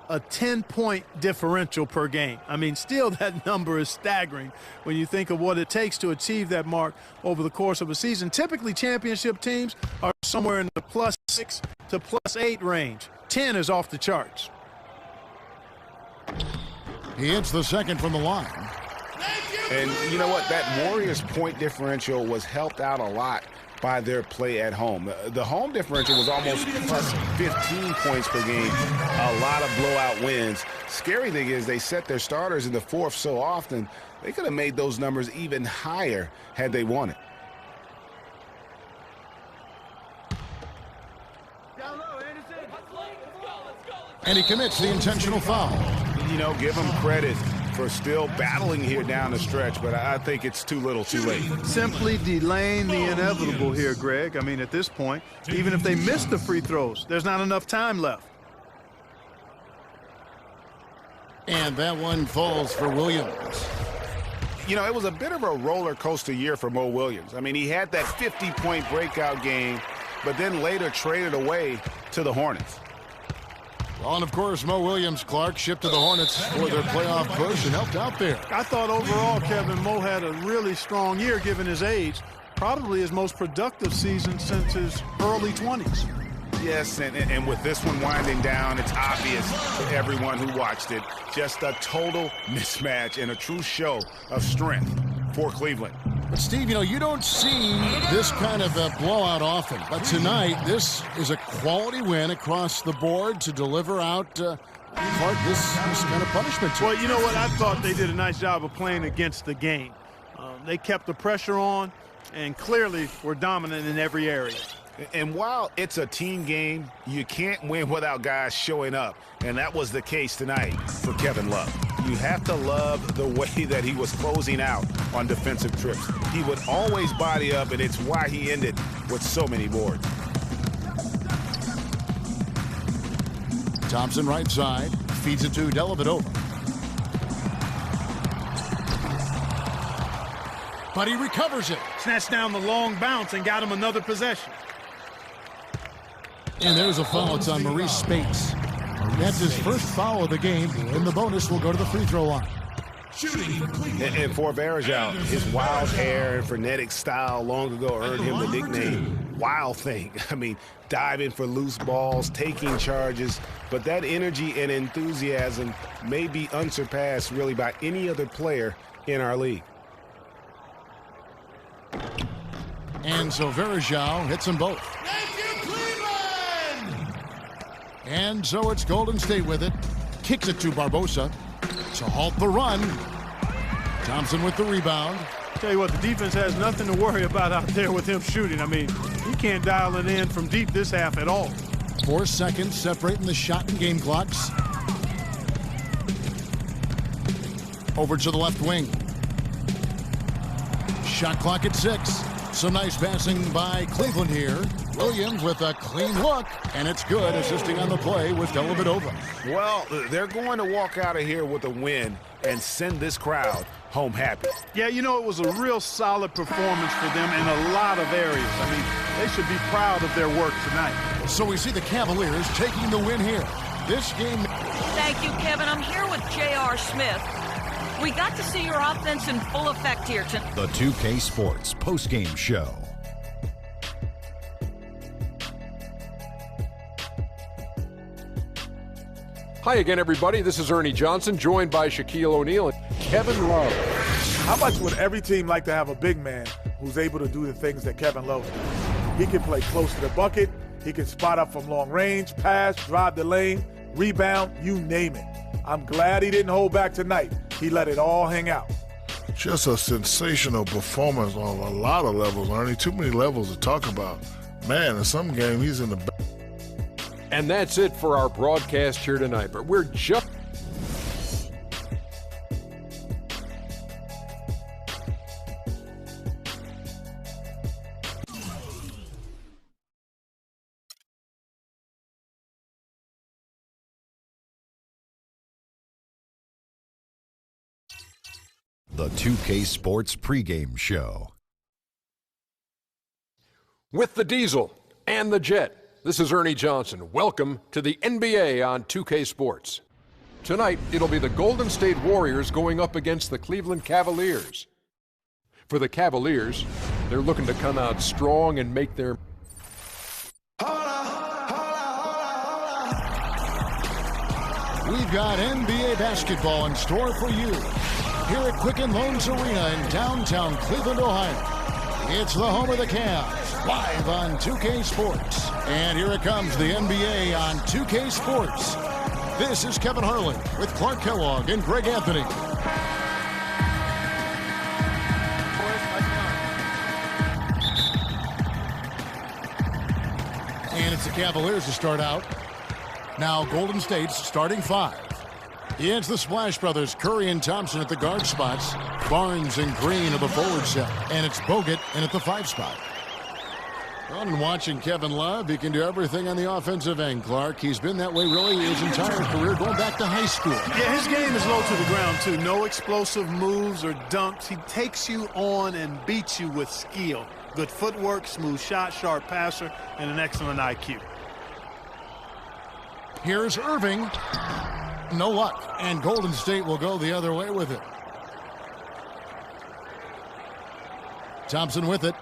a 10-point differential per game. I mean, still that number is staggering when you think of what it takes to achieve that mark over the course of a season. Typically, championship teams are somewhere in the +6 to +8 range. 10 is off the charts.
He hits the 2nd from the line.
And you know what? That Warriors point differential was helped out a lot by their play at home. The home differential was almost +15 points per game. A lot of blowout wins. Scary thing is they set their starters in the 4th so often, they could have made those numbers even higher had they won it.
And he commits the intentional foul.
You know, give him credit for still battling here down the stretch, but I think it's too little too late.
Simply delaying the inevitable here, Greg. I mean, at this point, even if they miss the free throws, there's not enough time left.
And that one falls for Williams.
You know, it was a bit of a roller coaster year for Mo Williams. I mean, he had that 50-point breakout game, but then later traded away to the Hornets.
Well, and of course, Mo Williams, Clark, shipped to the Hornets for their playoff push and helped out there.
I thought overall, Kevin, Mo had a really strong year given his age. Probably his most productive season since his early 20s.
Yes, and with this one winding down, it's obvious to everyone who watched it. Just a total mismatch and a true show of strength for Cleveland.
But, Steve, you know, you don't see this kind of a blowout often. But tonight, this is a quality win across the board to deliver out, Clark, this kind of punishment.
Well, you know what? I thought they did a nice job of playing against the game. They kept the pressure on and clearly were dominant in every area.
And while it's a team game, you can't win without guys showing up. And that was the case tonight for Kevin Love. You have to love the way that he was closing out on defensive trips. He would always body up, and it's why he ended with so many boards.
Thompson right side, feeds it to Dellavedova. But he recovers it.
Snatched down the long bounce and got him another possession.
And there's a foul. It's on Maurice Spates. That's his first foul of the game, and the bonus will go to the free throw line.
And for Varejao, his wild hair and frenetic style long ago earned him the nickname Wild Thing. I mean, diving for loose balls, taking charges, but that energy and enthusiasm may be unsurpassed really by any other player in our league.
And so Varejao hits them both. And so it's Golden State with it. Kicks it to Barbosa to halt the run. Thompson with the rebound.
Tell you what, the defense has nothing to worry about out there with him shooting. I mean, he can't dial it in from deep this half at all.
4 seconds separating the shot and game clocks. Over to the left wing. Shot clock at 6. Some nice passing by Cleveland here. Williams with a clean look, and it's good, assisting on the play with Dellavedova.
Well, they're going to walk out of here with a win and send this crowd home happy.
Yeah, you know, it was a real solid performance for them in a lot of areas. I mean, they should be proud of their work tonight.
So we see the Cavaliers taking the win here. This game...
Thank you, Kevin. I'm here with J.R. Smith. We got to see your offense in full effect here tonight.
The 2K Sports postgame show.
Hi again, everybody. This is Ernie Johnson, joined by Shaquille O'Neal and Kevin Love.
How much would every team like to have a big man who's able to do the things that Kevin Love does? He can play close to the bucket. He can spot up from long range, pass, drive the lane, rebound, you name it. I'm glad he didn't hold back tonight. He let it all hang out.
Just a sensational performance on a lot of levels, Ernie. Too many levels to talk about. Man, in some game, he's in the back.
And that's it for our broadcast here tonight. But we're just...
The 2K Sports pregame show.
With the Diesel and the Jet, this is Ernie Johnson. Welcome to the NBA on 2K Sports. Tonight, it'll be the Golden State Warriors going up against the Cleveland Cavaliers. For the Cavaliers, they're looking to come out strong and make their...
We've got NBA basketball in store for you here at Quicken Loans Arena in downtown Cleveland, Ohio. It's the home of the Cavs, live on 2K Sports. And here it comes, the NBA on 2K Sports. This is Kevin Harlan with Clark Kellogg and Greg Anthony. And it's the Cavaliers to start out. Now Golden State's starting five. It's the Splash Brothers, Curry and Thompson at the guard spots. Barnes and Green at the forward set. And it's Bogut in at the 5 spot. Well, and watching Kevin Love, he can do everything on the offensive end, Clark. He's been that way really his entire career, going back to high school.
Yeah, his game is low to the ground, too. No explosive moves or dunks. He takes you on and beats you with skill. Good footwork, smooth shot, sharp passer, and an excellent IQ.
Here's Irving. No luck, and Golden State will go the other way with it. Thompson with it.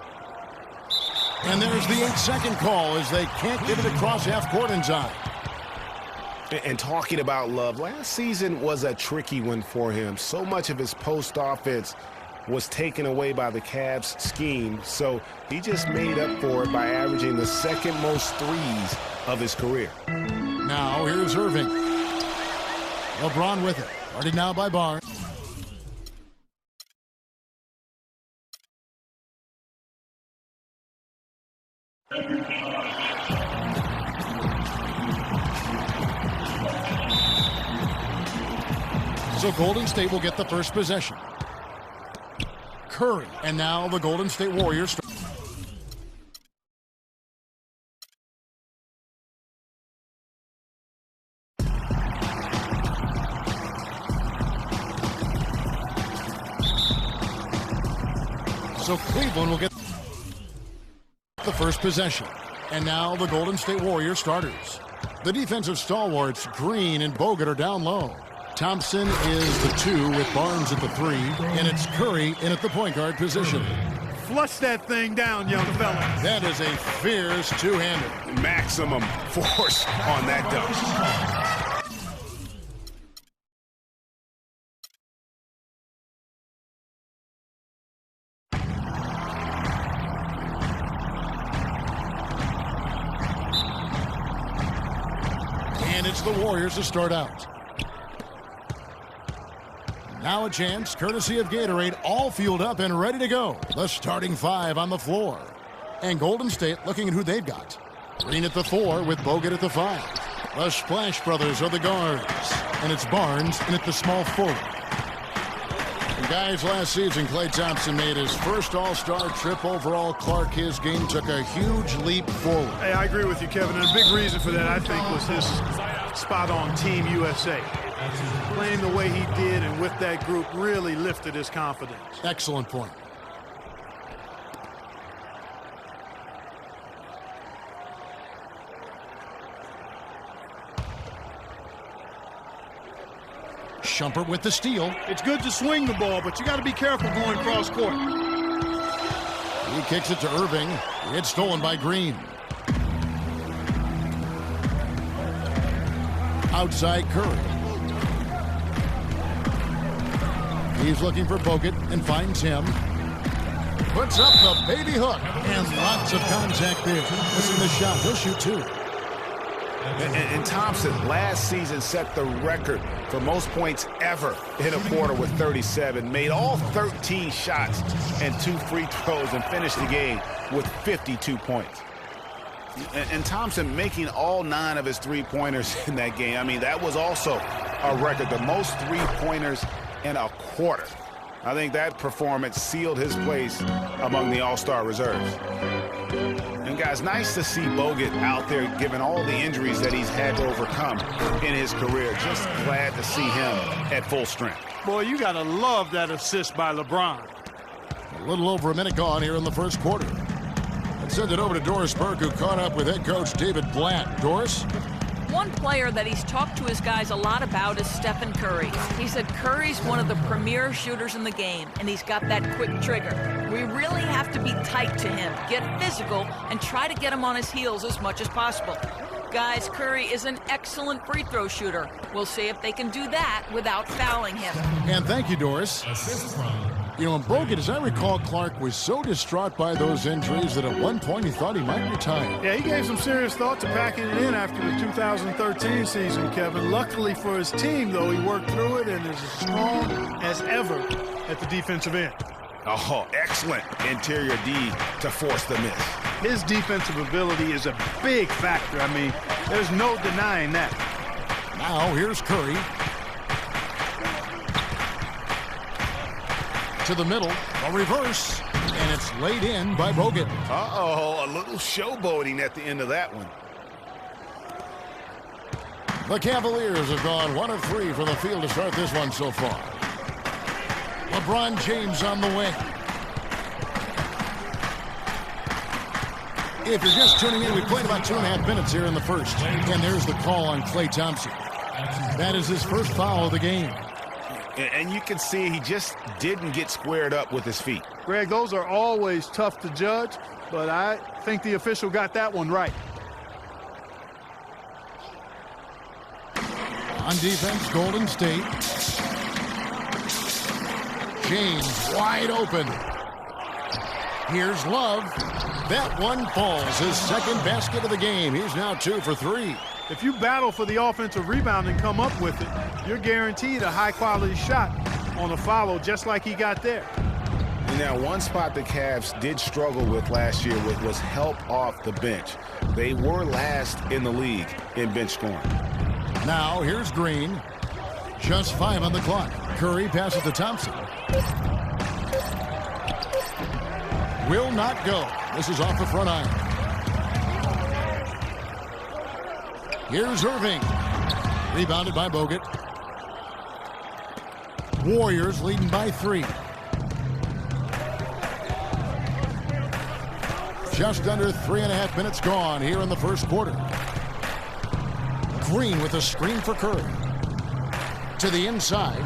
And there's the 8-second call as they can't get it across half court in time.
And talking about Love, last season was a tricky one for him. So much of his post offense was taken away by the Cavs scheme, so he just made up for it by averaging the second most threes of his career.
Now here's Irving. LeBron with it. Guarded now by Barnes. So Golden State will get the first possession. Curry, and now the Golden State Warriors. So Cleveland will get the first possession. And now the Golden State Warriors starters. The defensive stalwarts, Green and Bogut, are down low. Thompson is the 2 with Barnes at the 3. And it's Curry in at the point guard position.
Flush that thing down, young fella.
That is a fierce two-hander.
Maximum force on that dunk.
And it's the Warriors to start out. Now a chance, courtesy of Gatorade, all fueled up and ready to go. The starting 5 on the floor. And Golden State looking at who they've got. Green at the 4 with Bogut at the 5. The Splash Brothers are the guards. And it's Barnes in at the small forward. And guys, last season, Klay Thompson made his first All-Star trip overall. Clark, his game took a huge leap forward.
Hey, I agree with you, Kevin. And a big reason for that, I think, was his spot on Team USA. Playing the way he did and with that group really lifted his confidence.
Excellent point. Shumpert with the steal.
It's good to swing the ball, but you got to be careful going cross court.
He kicks it to Irving. It's stolen by Green. Outside Curry. He's looking for Bogut and finds him. Puts up the baby hook. And lots of contact there. Missing the shot. He'll shoot two.
And Thompson last season set the record for most points ever in a quarter with 37. Made all 13 shots and 2 free throws and finished the game with 52 points. And Thompson making all 9 of his three-pointers in that game. I mean, that was also a record, the most three-pointers in a quarter. I think that performance sealed his place among the All-Star reserves. And guys, nice to see Bogut out there given all the injuries that he's had to overcome in his career. Just glad to see him at full strength.
Boy, you got to love that assist by LeBron.
A little over a minute gone here in the first quarter. Let's send it over to Doris Burke, who caught up with head coach David Blatt. Doris?
One player that he's talked to his guys a lot about is Stephen Curry. He said Curry's one of the premier shooters in the game, and he's got that quick trigger. We really have to be tight to him, get physical, and try to get him on his heels as much as possible. Guys, Curry is an excellent free throw shooter. We'll see if they can do that without fouling him.
And thank you, Doris. You know, Bogut, as I recall, Clark was so distraught by those injuries that at one point he thought he might retire.
Yeah, he gave some serious thought to packing it in after the 2013 season, Kevin. Luckily for his team, though, he worked through it and is as strong as ever at the defensive end.
Oh, excellent interior D to force the miss.
His defensive ability is a big factor. I mean, there's no denying that.
Now, here's Curry. To the middle, a reverse, and it's laid in by Bogut.
Uh-oh, a little showboating at the end of that one.
The Cavaliers have gone 1 of 3 from the field to start this one so far. LeBron James on the way. If you're just tuning in, we played about 2.5 minutes here in the first. And there's the call on Klay Thompson. That is his first foul of the game.
And you can see he just didn't get squared up with his feet.
Greg, those are always tough to judge, but I think the official got that one right.
On defense, Golden State. James wide open. Here's Love. That one falls. His second basket of the game. He's now 2 for 3.
If you battle for the offensive rebound and come up with it, you're guaranteed a high-quality shot on a follow, just like he got there.
And now, one spot the Cavs did struggle with last year was help off the bench. They were last in the league in bench scoring.
Now, here's Green. Just 5 on the clock. Curry passes to Thompson. Will not go. This is off the front iron. Here's Irving. Rebounded by Bogut. Warriors leading by 3. Just under 3.5 minutes gone here in the first quarter. Green with a screen for Curry. To the inside.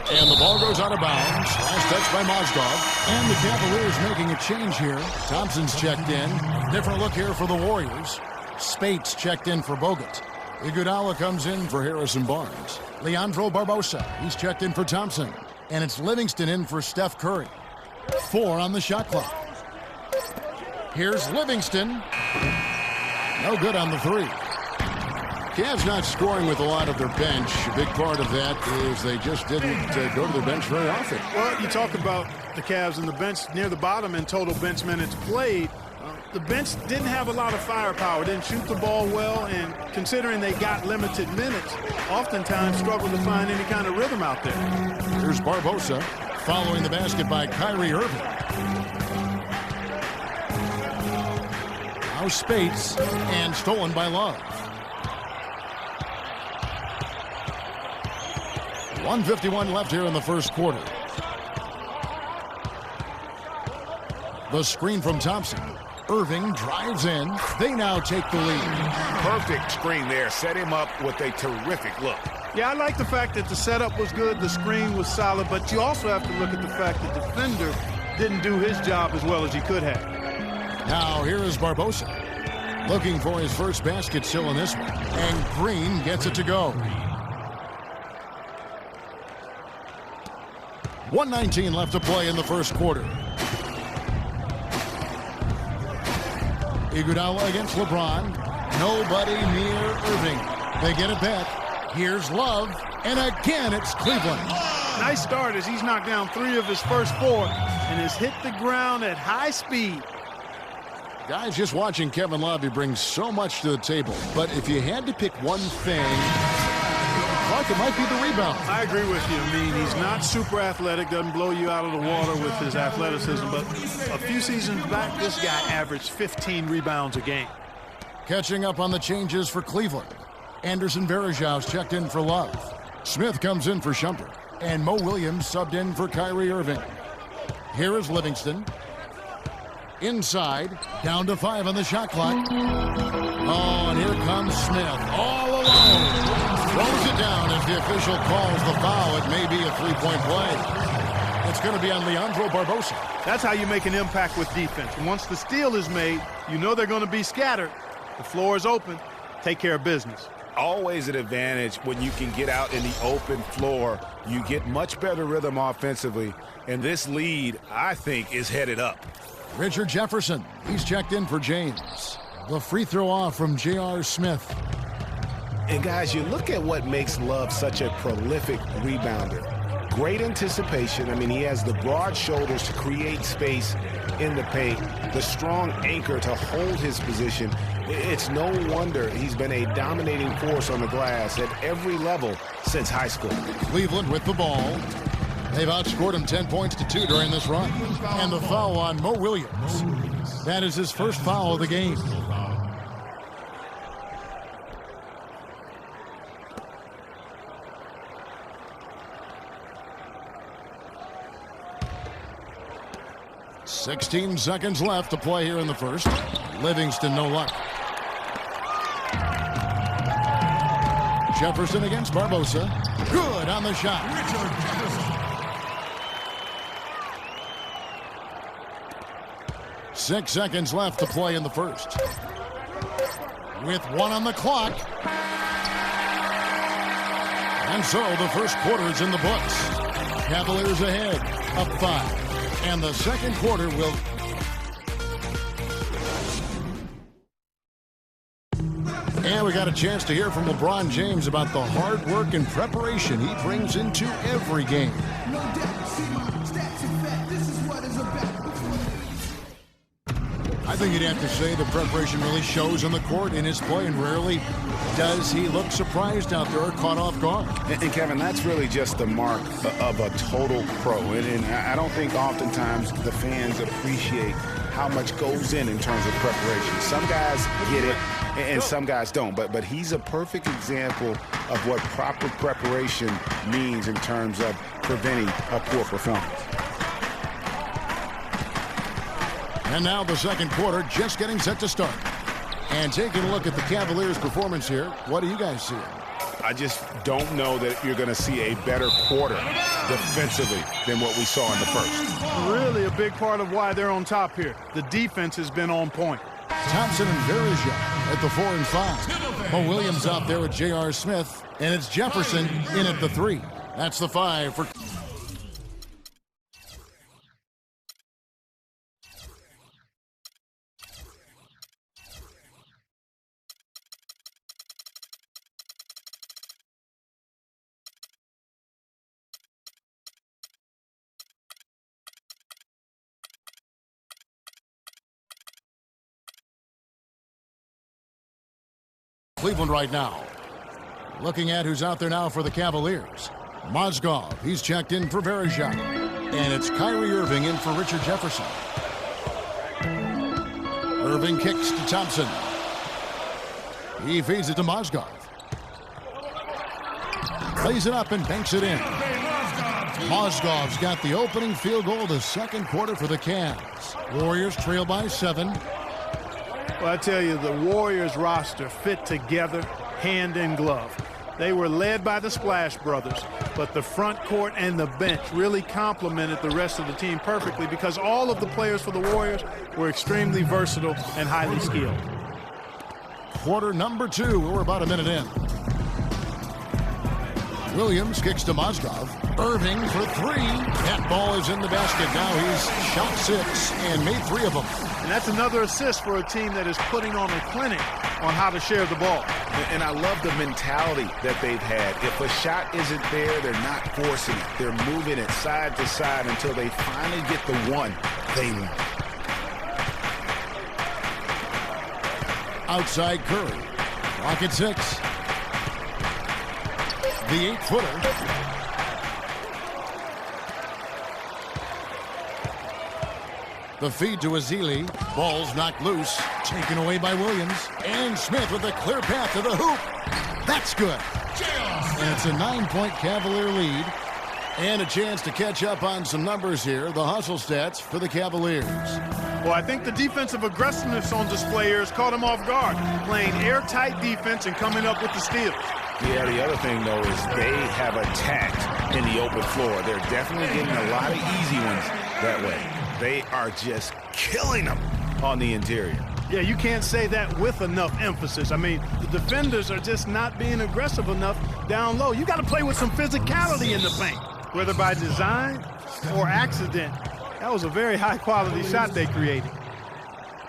And the ball goes out of bounds. Last touch by Mozgov. And the Cavaliers making a change here. Thompson's checked in. Different look here for the Warriors. Spates checked in for Bogut. Iguodala comes in for Harrison Barnes. Leandro Barbosa, he's checked in for Thompson. And it's Livingston in for Steph Curry. 4 on the shot clock. Here's Livingston. No good on the 3. Cavs not scoring with a lot of their bench. A big part of that is they just didn't go to the bench very often.
Well, you talk about the Cavs and the bench near the bottom in total bench minutes played. The bench didn't have a lot of firepower, didn't shoot the ball well, and considering they got limited minutes, oftentimes struggled to find any kind of rhythm out there.
Here's Barbosa following the basket by Kyrie Irving. Now Spates, and stolen by Love. 1:51 left here in the first quarter. The screen from Thompson. Irving drives in. They now take the lead.
Perfect screen there. Set him up with a terrific look.
Yeah, I like the fact that the setup was good, the screen was solid, but you also have to look at the fact that the defender didn't do his job as well as he could have.
Now here is Barbosa. Looking for his first basket still in this one. And Green gets it to go. 1:19 left to play in the first quarter. Iguodala against LeBron. Nobody near Irving. They get it back. Here's Love. And again, it's Cleveland.
Nice start as he's knocked down 3 of his first 4 and has hit the ground at high speed.
Guys, just watching Kevin Love, he brings so much to the table. But if you had to pick one thing, it might be the rebound.
I agree with you. I mean, he's not super athletic, doesn't blow you out of the water with his athleticism, but a few seasons back, this guy averaged 15 rebounds a game.
Catching up on the changes for Cleveland. Anderson Varejau's checked in for Love. Smith comes in for Shumpert. And Mo Williams subbed in for Kyrie Irving. Here is Livingston. Inside, down to 5 on the shot clock. Oh, and here comes Smith, all alone. Throws it down as the official calls the foul. It may be a three-point play. It's going to be on Leandro Barbosa.
That's how you make an impact with defense. Once the steal is made, you know they're going to be scattered. The floor is open. Take care of business.
Always an advantage when you can get out in the open floor. You get much better rhythm offensively. And this lead, I think, is headed up.
Richard Jefferson, he's checked in for James. The free throw off from J.R. Smith.
And guys, you look at what makes Love such a prolific rebounder. Great anticipation. I mean, he has the broad shoulders to create space in the paint, the strong anchor to hold his position. It's no wonder he's been a dominating force on the glass at every level since high school.
Cleveland with the ball. They've outscored him 10 points to 2 during this run. And the foul on Mo Williams. That is his first foul of the game. "16 seconds left to play here in the first. Livingston, no luck. Jefferson against Barbosa. Good on the shot. 6 seconds left to play in the first. With 1 on the clock. And so the first quarter is in the books. Cavaliers ahead, up 5. And the second quarter will... And we got a chance to hear from LeBron James about the hard work and preparation he brings into every game. I think you'd have to say the preparation really shows on the court in his play, and rarely does he look surprised out there or caught off guard.
And Kevin, that's really just the mark of a total pro. And I don't think oftentimes the fans appreciate how much goes in terms of preparation. Some guys get it, and some guys don't. But he's a perfect example of what proper preparation means in terms of preventing a poor performance.
And now the second quarter just getting set to start. And taking a look at the Cavaliers' performance here, what do you guys see?
I just don't know that you're going to see a better quarter defensively than what we saw in the first.
Really a big part of why they're on top here. The defense has been on point.
Thompson and Varejao at the 4 and 5. Mo Williams out there with J.R. Smith. And it's Jefferson in at the 3. That's the 5 for... Cleveland right now. Looking at who's out there now for the Cavaliers. Mozgov, he's checked in for Varejao. And it's Kyrie Irving in for Richard Jefferson. Irving kicks to Thompson. He feeds it to Mozgov. Plays it up and banks it in. Mozgov's got the opening field goal of the second quarter for the Cavs. Warriors trail by 7.
Well, I tell you, the Warriors roster fit together hand in glove. They were led by the Splash Brothers, but the front court and the bench really complemented the rest of the team perfectly because all of the players for the Warriors were extremely versatile and highly skilled.
Quarter number 2. We're about a minute in. Williams kicks to Mozgov. Irving for 3. That ball is in the basket. Now he's shot 6 and made 3 of them.
And that's another assist for a team that is putting on a clinic on how to share the ball.
And I love the mentality that they've had. If a shot isn't there, they're not forcing it. They're moving it side to side until they finally get the one they want.
Outside Curry. Clock at 6. The 8-footer. The feed to Azili. Ball's knocked loose. Taken away by Williams. And Smith with a clear path to the hoop. That's good. And it's a 9-point Cavalier lead. And a chance to catch up on some numbers here. The hustle stats for the Cavaliers.
Well, I think the defensive aggressiveness on display here has caught them off guard. Playing airtight defense and coming up with the steals.
Yeah, the other thing, though, is they have attacked in the open floor. They're definitely getting a lot of easy ones that way. They are just killing them on the interior.
Yeah, you can't say that with enough emphasis. I mean, the defenders are just not being aggressive enough down low. You got to play with some physicality in the paint, whether by design or accident. That was a very high-quality shot they created.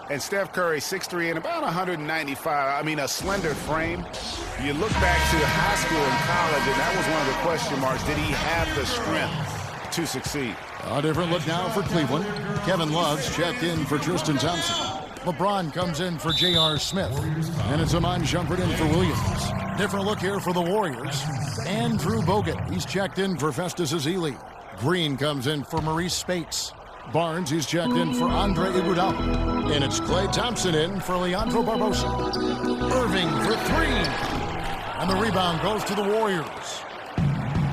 And Steph Curry, 6'3" and about 195. I mean, a slender frame. You look back to high school and college, and that was one of the question marks. Did he have the strength to succeed?
A different look now for Cleveland. Kevin Love's checked in for Tristan Thompson. LeBron comes in for J.R. Smith. And it's Iman Shumpert in for Williams. Different look here for the Warriors. Andrew Bogut, he's checked in for Festus Ezeli. Green comes in for Maurice Spates. Barnes, he's checked in for Andre Iguodala. And it's Klay Thompson in for Leandro Barbosa. Irving for 3. And the rebound goes to the Warriors.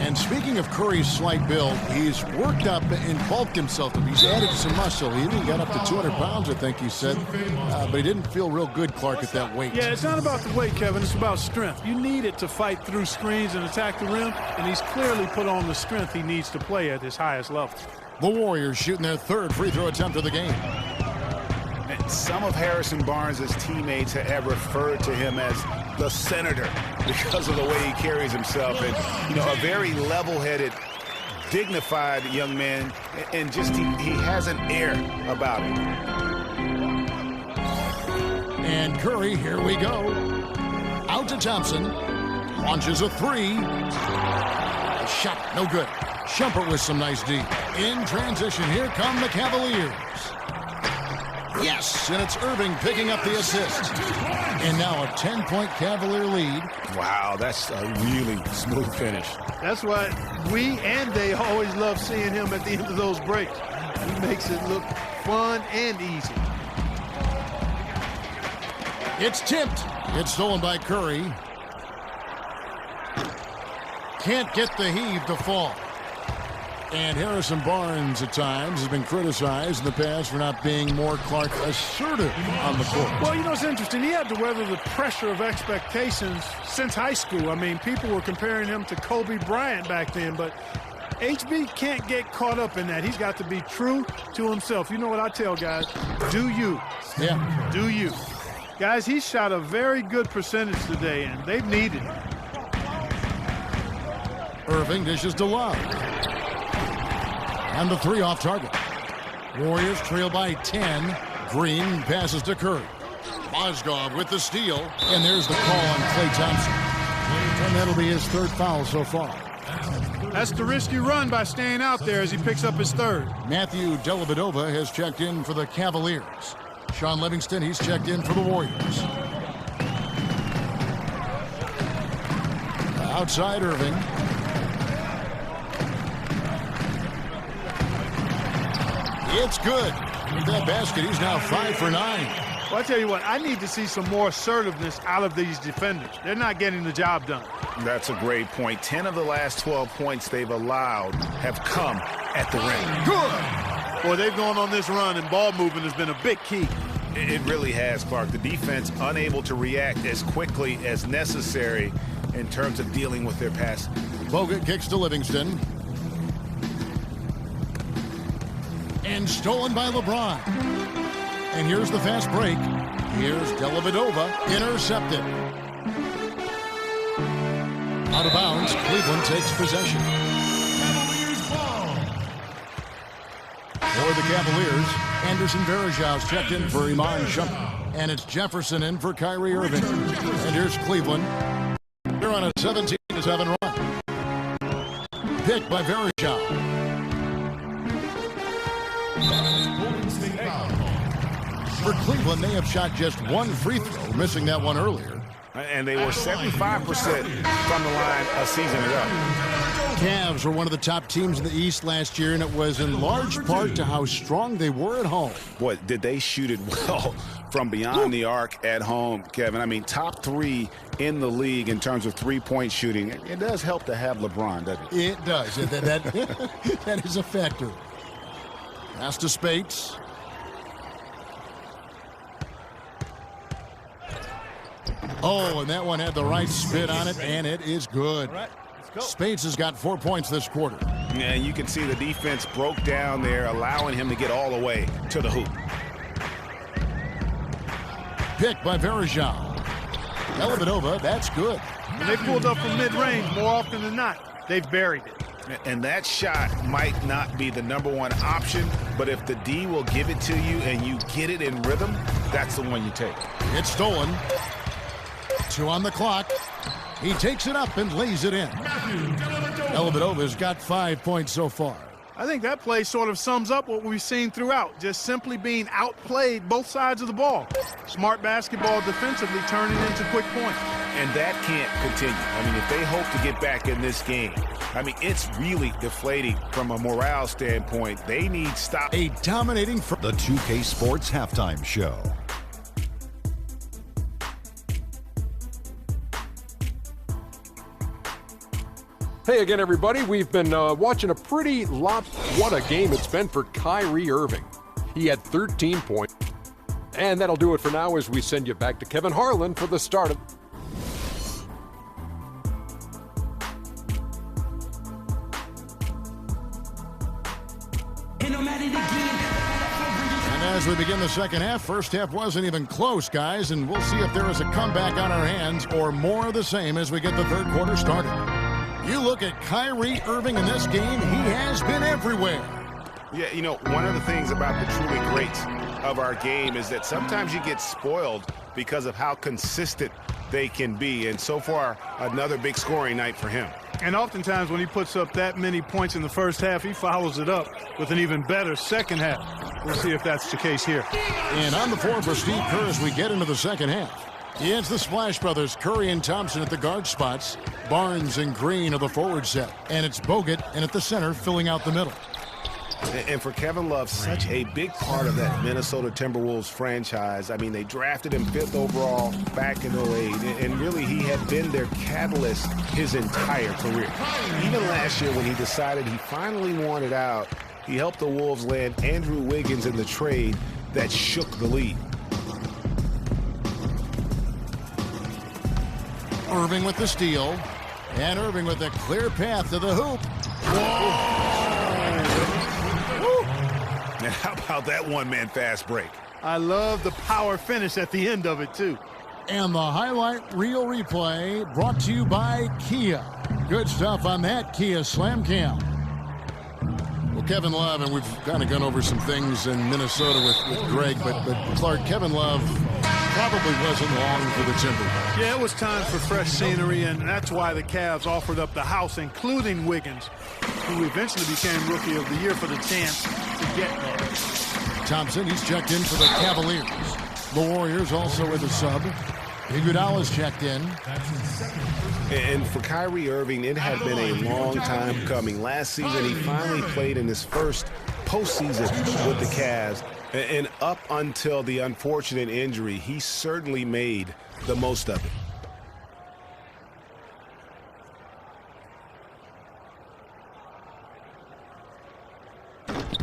And speaking of Curry's slight build, he's worked up and bulked himself. He's added some muscle. He even got up to 200 pounds, I think he said. But he didn't feel real good, Clark, at that weight.
Yeah, it's not about the weight, Kevin. It's about strength. You need it to fight through screens and attack the rim. And he's clearly put on the strength he needs to play at his highest level.
The Warriors shooting their 3rd free throw attempt of the game.
And some of Harrison Barnes' teammates have referred to him as the senator because of the way he carries himself. And, you know, a very level-headed, dignified young man. And just he has an air about him.
And Curry, here we go. Out to Thompson. Launches a 3. A shot, no good. Shumpert with some nice D. In transition, here come the Cavaliers. Yes, and it's Irving picking up the assist. And now a 10-point Cavalier lead.
Wow, that's a really smooth finish.
That's why we and they always love seeing him at the end of those breaks. He makes it look fun and easy.
It's tipped. It's stolen by Curry. Can't get the heave to fall. And Harrison Barnes at times has been criticized in the past for not being more, Clark, assertive on the court.
Well, you know, it's interesting. He had to weather the pressure of expectations since high school. I mean, people were comparing him to Kobe Bryant back then, but HB can't get caught up in that. He's got to be true to himself. You know what I tell guys? Do you.
Yeah.
Do you. Guys, he shot a very good percentage today, and they've needed it.
Irving dishes to Love. And the 3 off target. Warriors trail by 10. Green passes to Curry. Mozgov with the steal. And there's the call on Klay Thompson. And that'll be his 3rd foul so far.
That's the risky run by staying out there as he picks up his 3rd.
Matthew Dellavedova has checked in for the Cavaliers. Sean Livingston, he's checked in for the Warriors. Outside Irving. It's good. With that basket, he's now 5 for 9.
Well, I tell you what, I need to see some more assertiveness out of these defenders. They're not getting the job done.
That's a great point. 10 of the last 12 points they've allowed have come at the rim.
Good! Boy, they've gone on this run, and ball movement has been a big key.
It really has, Clark. The defense unable to react as quickly as necessary in terms of dealing with their pass.
Bogut kicks to Livingston. And stolen by LeBron. And here's the fast break. Here's Dellavedova, intercepted. Out of bounds, Cleveland takes possession. For the Cavaliers, Anderson Varejau's checked in for Iman Shumpert. And it's Jefferson in for Kyrie Irving. And here's Cleveland. They're on a 17-7 run. Picked by Varejau. For Cleveland, they have shot just one free throw, missing that one earlier.
And they were 75% from the line a season ago.
Cavs were one of the top teams in the East last year, and it was in large part to how strong they were at home.
Boy, did they shoot it well from beyond the arc at home, Kevin. I mean, top 3 in the league in terms of three-point shooting. It does help to have LeBron, doesn't it?
It does. That is a factor. Pass to Spates. Oh, and that one had the right spin on it, and it is good. Spates has got 4 points this quarter.
And you can see the defense broke down there, allowing him to get all the way to the hoop.
Picked by Varejau. Dellavedova, that's good.
And they pulled up from mid-range more often than not. They've buried it.
And that shot might not be the #1 option, but if the D will give it to you and you get it in rhythm, that's the one you take.
It's stolen. 2 on the clock. He takes it up and lays it in. Dellavedova's got 5 points so far.
I think that play sort of sums up what we've seen throughout, just simply being outplayed both sides of the ball. Smart basketball defensively turning into quick points.
And that can't continue. I mean, if they hope to get back in this game, I mean, it's really deflating from a morale standpoint. They need stop.
A dominating
the 2K Sports Halftime Show.
Hey again, everybody. We've been watching a pretty lot. What a game it's been for Kyrie Irving. He had 13 points. And that'll do it for now as we send you back to Kevin Harlan for the start of...
And as we begin the second half, first half wasn't even close, guys, and we'll see if there is a comeback on our hands or more of the same as we get the third quarter started. You look at Kyrie Irving in this game, he has been everywhere.
Yeah, you know, one of the things about the truly greats of our game is that sometimes you get spoiled because of how consistent they can be. And so far, another big scoring night for him.
And oftentimes when he puts up that many points in the first half, he follows it up with an even better second half. We'll see if that's the case here.
And on the floor for Steve Kerr as we get into the second half. It's the Splash Brothers, Curry and Thompson at the guard spots. Barnes and Green of the forward set. And it's Bogut and at the center filling out the middle.
And for Kevin Love, such a big part of that Minnesota Timberwolves franchise. I mean, they drafted him 5th overall back in 08, and really he had been their catalyst his entire career. Even last year when he decided he finally wanted out, he helped the Wolves land Andrew Wiggins in the trade that shook the league.
Irving with the steal, and Irving with a clear path to the hoop. Whoa!
And how about that one-man fast break?
I love the power finish at the end of it, too.
And the highlight reel replay brought to you by Kia. Good stuff on that Kia Slam Cam. Well, Kevin Love, and we've kind of gone over some things in Minnesota with Greg, but Clark, Kevin Love probably wasn't long for the Timberwolves.
Yeah, it was time for fresh scenery, and that's why the Cavs offered up the house, including Wiggins, who eventually became Rookie of the Year, for the chance to get there.
Thompson, he's checked in for the Cavaliers. The Warriors also with a sub. Iguodala's checked in.
And for Kyrie Irving, it had been a long time coming. Last season, he finally played in his first postseason with the Cavs. And up until the unfortunate injury, he certainly made the most of it.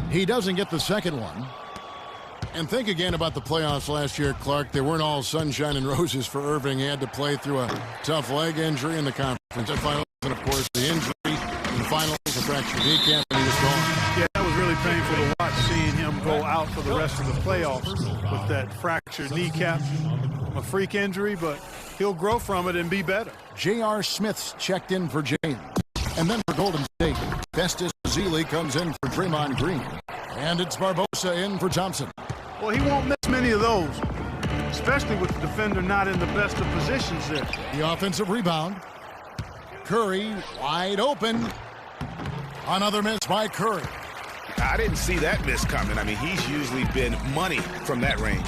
He doesn't get the second one. And think again about the playoffs last year, Clark. They weren't all sunshine and roses for Irving. He had to play through a tough leg injury in the conference finals, and, of course, the injury in the finals, the fractured kneecap, and he was gone.
Yeah, that was really painful to watch, seeing him go out for the rest of the playoffs with that fractured kneecap. A freak injury, but he'll grow from it and be better.
J.R. Smith's checked in for James. And then for Golden State, Festus Ezeli comes in for Draymond Green. And it's Barbosa in for Thompson.
Well, he won't miss many of those, especially with the defender not in the best of positions there.
The offensive rebound. Curry wide open. Another miss by Curry.
I didn't see that miss coming. I mean, he's usually been money from that range.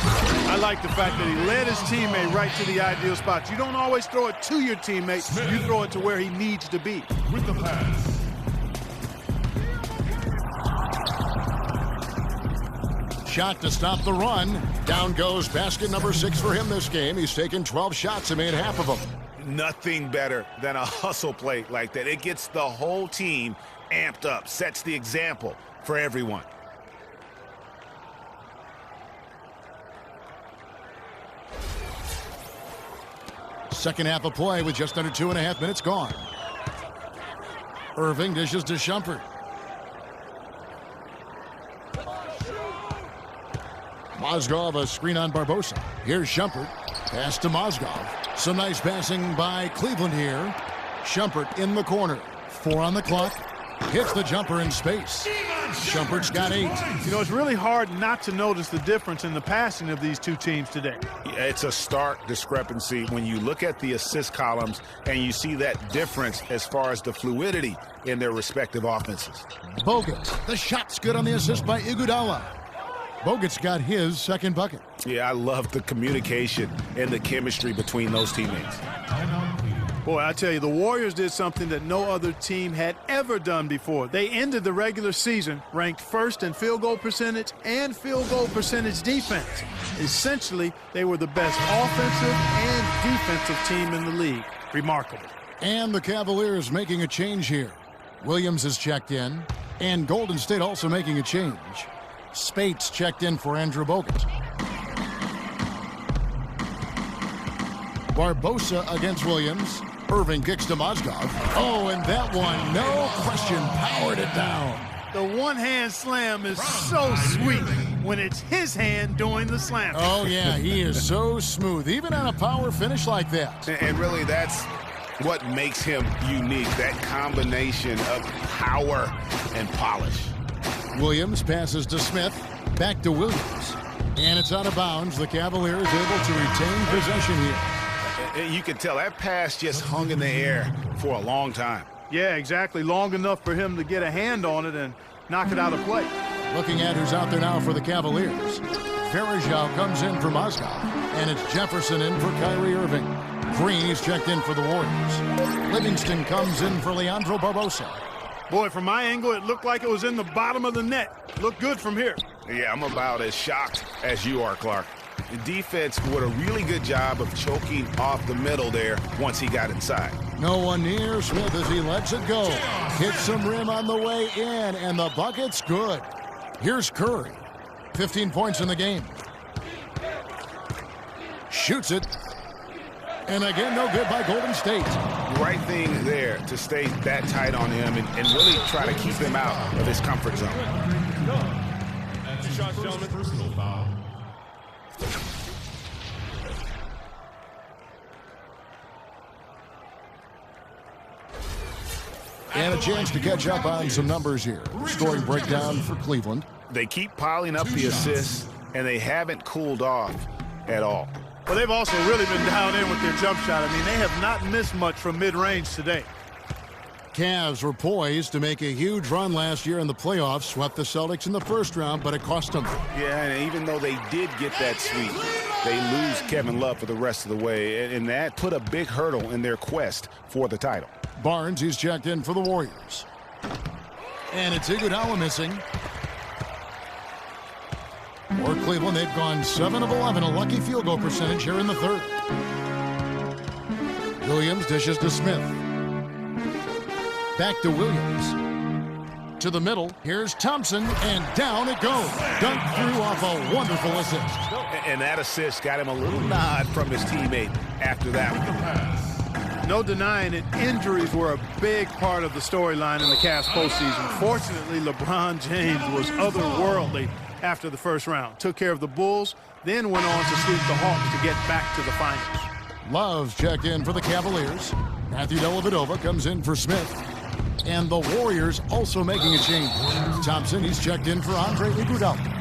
I like the fact that he led his teammate right to the ideal spot. You don't always throw it to your teammate. You throw it to where he needs to be.
With the pass.
Shot to stop the run. Down goes basket number 6 for him this game. He's taken 12 shots and made half of them.
Nothing better than a hustle play like that. It gets the whole team amped up, sets the example for everyone.
Second half of play with just under 2.5 minutes gone. Irving dishes to Shumpert. Mozgov, a screen on Barbosa. Here's Shumpert. Pass to Mozgov. Some nice passing by Cleveland here. Shumpert in the corner. 4 on the clock. Hits the jumper in space. Shumpert's got 8.
You know, it's really hard not to notice the difference in the passing of these two teams today.
Yeah, it's a stark discrepancy when you look at the assist columns and you see that difference as far as the fluidity in their respective offenses.
Bogut. The shot's good on the assist by Iguodala. Bogut's got his second bucket.
Yeah, I love the communication and the chemistry between those teammates.
Boy, I tell you, the Warriors did something that no other team had ever done before. They ended the regular season ranked first in field goal percentage and field goal percentage defense. Essentially, they were the best offensive and defensive team in the league. Remarkable.
And the Cavaliers making a change here. Williams is checked in, and Golden State also making a change. Spates checked in for Andrew Bogut. Barbosa against Williams. Irving kicks to Mozgov. Oh, and that one, no question, powered it down.
The one-hand slam is so sweet when it's his hand doing the slam.
Oh, yeah, he is so smooth, even on a power finish like that.
And really, that's what makes him unique, that combination of power and polish.
Williams passes to Smith, back to Williams. And it's out of bounds. The Cavaliers able to retain possession here.
You can tell that pass just hung in the air for a long time.
Yeah, exactly. Long enough for him to get a hand on it and knock it out of play.
Looking at who's out there now for the Cavaliers. Varejao comes in for Mozgov. And it's Jefferson in for Kyrie Irving. Green is checked in for the Warriors. Livingston comes in for Leandro Barbosa.
Boy, from my angle, it looked like it was in the bottom of the net. Looked good from here.
Yeah, I'm about as shocked as you are, Clark. The defense did a really good job of choking off the middle there once he got inside.
No one near Smith as he lets it go. Hits some rim on the way in, and the bucket's good. Here's Curry. 15 points in the game. Shoots it. And again, no good by Golden State.
Right thing there to stay that tight on him and really try to keep him out of his comfort zone.
Personal foul.
And a chance to catch up on some numbers here. Scoring breakdown for Cleveland.
They keep piling up the assists, and they haven't cooled off at all.
Well, they've also really been down in with their jump shot. I mean, they have not missed much from mid-range today.
Cavs were poised to make a huge run last year in the playoffs. Swept the Celtics in the first round, but it cost them.
Yeah, and even though they did get that sweep, they lose Kevin Love for the rest of the way, and that put a big hurdle in their quest for the title.
Barnes, he's checked in for the Warriors. And it's Iguodala missing. For Cleveland, they've gone 7 of 11, a lucky field goal percentage here in the third. Williams dishes to Smith. Back to Williams. To the middle. Here's Thompson, and down it goes. Dunked through off a wonderful assist.
And that assist got him a little nod from his teammate after that one.
No denying it, injuries were a big part of the storyline in the Cavs postseason. Fortunately, LeBron James was otherworldly after the first round. Took care of the Bulls, then went on to sweep the Hawks to get back to the finals.
Love's checked in for the Cavaliers. Matthew Dellavedova comes in for Smith. And the Warriors also making a change. Thompson, he's checked in for Andre Iguodala.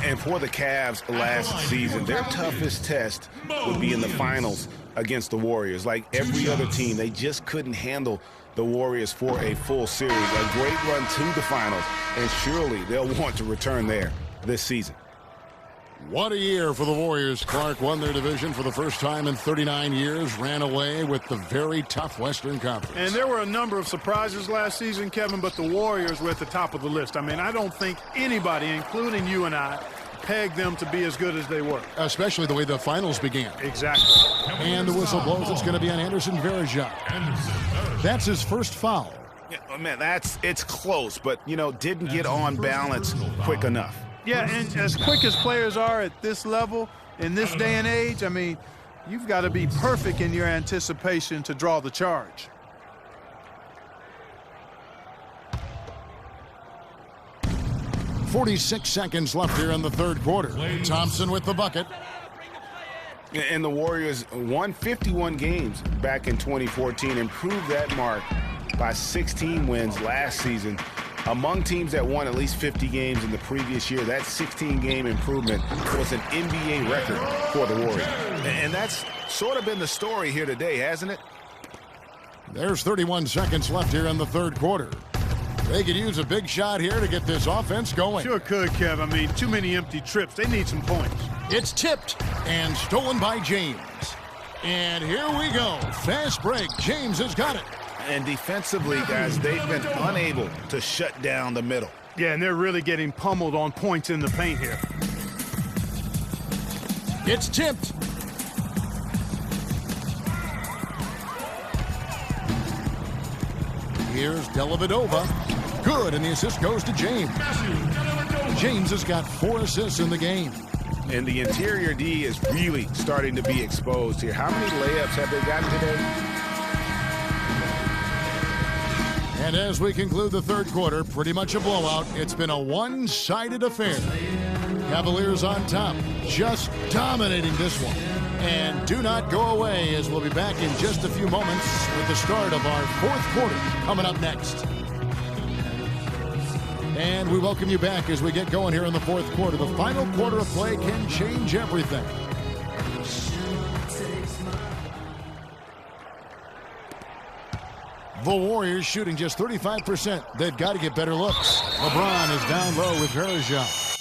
And for the Cavs last season, their toughest test would be in the finals against the Warriors. Like every other team, they just couldn't handle the Warriors for a full series. A great run to the finals, and surely they'll want to return there this season.
What a year for the Warriors. Clark won their division for the first time in 39 years, ran away with the very tough Western Conference.
And there were a number of surprises last season, Kevin, but the Warriors were at the top of the list. I mean, I don't think anybody, including you and I, pegged them to be as good as they were.
Especially the way the finals began.
Exactly.
And the whistle blows. It's going to be on Anderson Varejao. That's his first foul.
Yeah, man, it's close, but, didn't get on balance quick enough.
Yeah, and as quick as players are at this level, in this day and age, I mean, you've got to be perfect in your anticipation to draw the charge.
.46 seconds left here in the third quarter. Thompson with the bucket.
And the Warriors won 51 games back in 2014, improved that mark by 16 wins last season. Among teams that won at least 50 games in the previous year, that 16-game improvement was an NBA record for the Warriors. And that's sort of been the story here today, hasn't it?
There's 31 seconds left here in the third quarter. They could use a big shot here to get this offense going.
Sure could, Kev. I mean, too many empty trips. They need some points.
It's tipped and stolen by James. And here we go. Fast break. James has got it.
And defensively, guys, they've been unable to shut down the middle.
Yeah, and they're really getting pummeled on points in the paint here.
It's tipped. Here's Dellavedova. Good, and the assist goes to James. James has got 4 assists in the game.
And the interior D is really starting to be exposed here. How many layups have they gotten today?
And as we conclude the third quarter, pretty much a blowout. It's been a one-sided affair. Cavaliers on top, just dominating this one. And do not go away, as we'll be back in just a few moments with the start of our fourth quarter coming up next. And we welcome you back as we get going here in the fourth quarter. The final quarter of play can change everything. The Warriors shooting just 35%. They've got to get better looks. LeBron is down low with Varejao.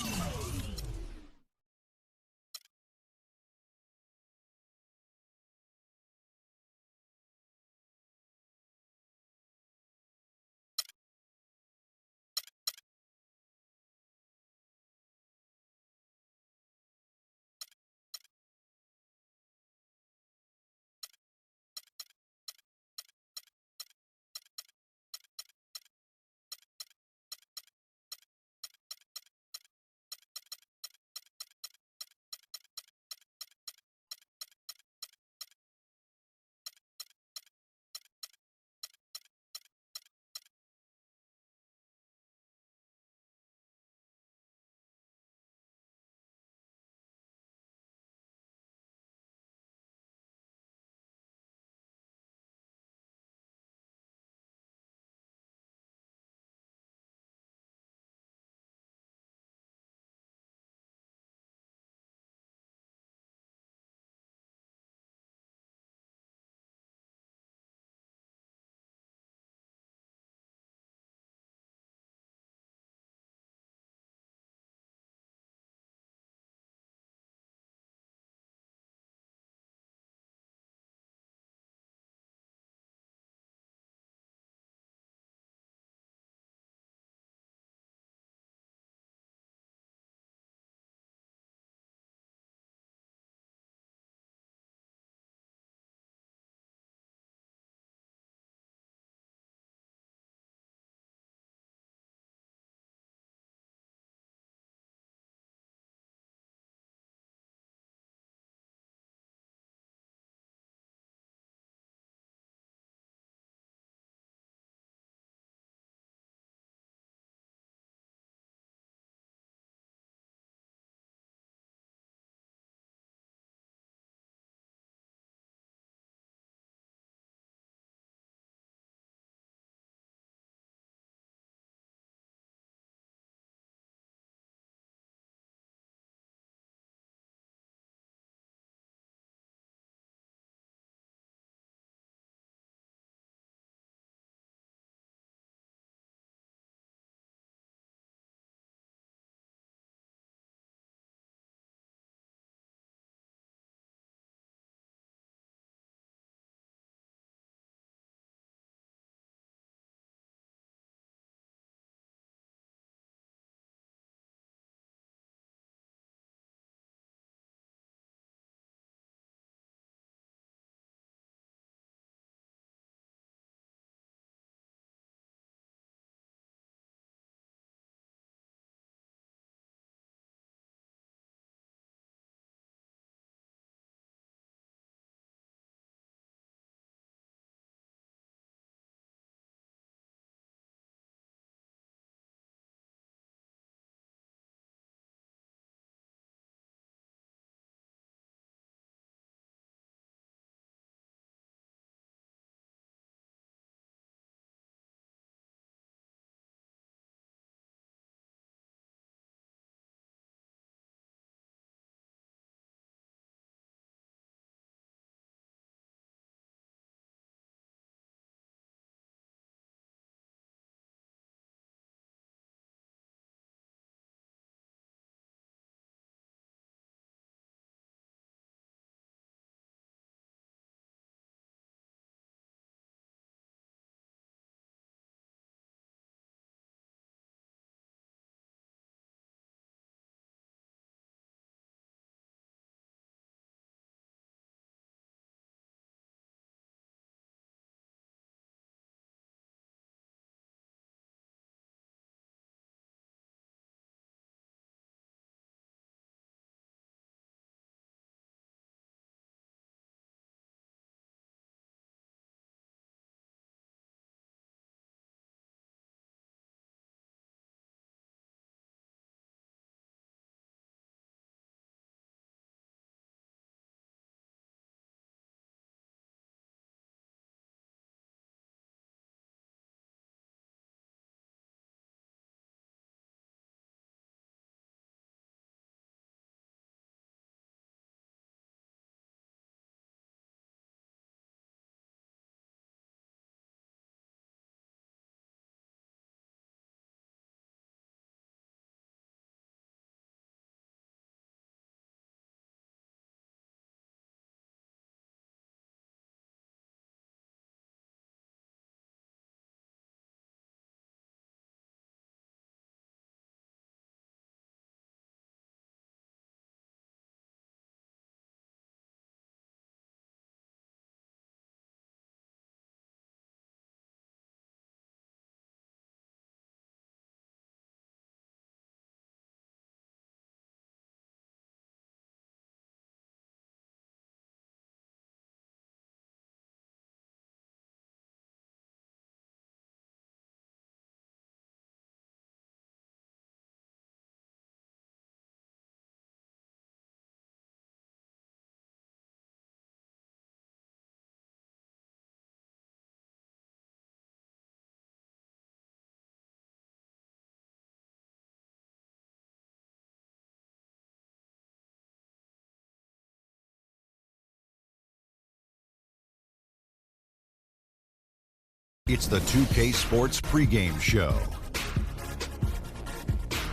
It's the 2K Sports pregame show.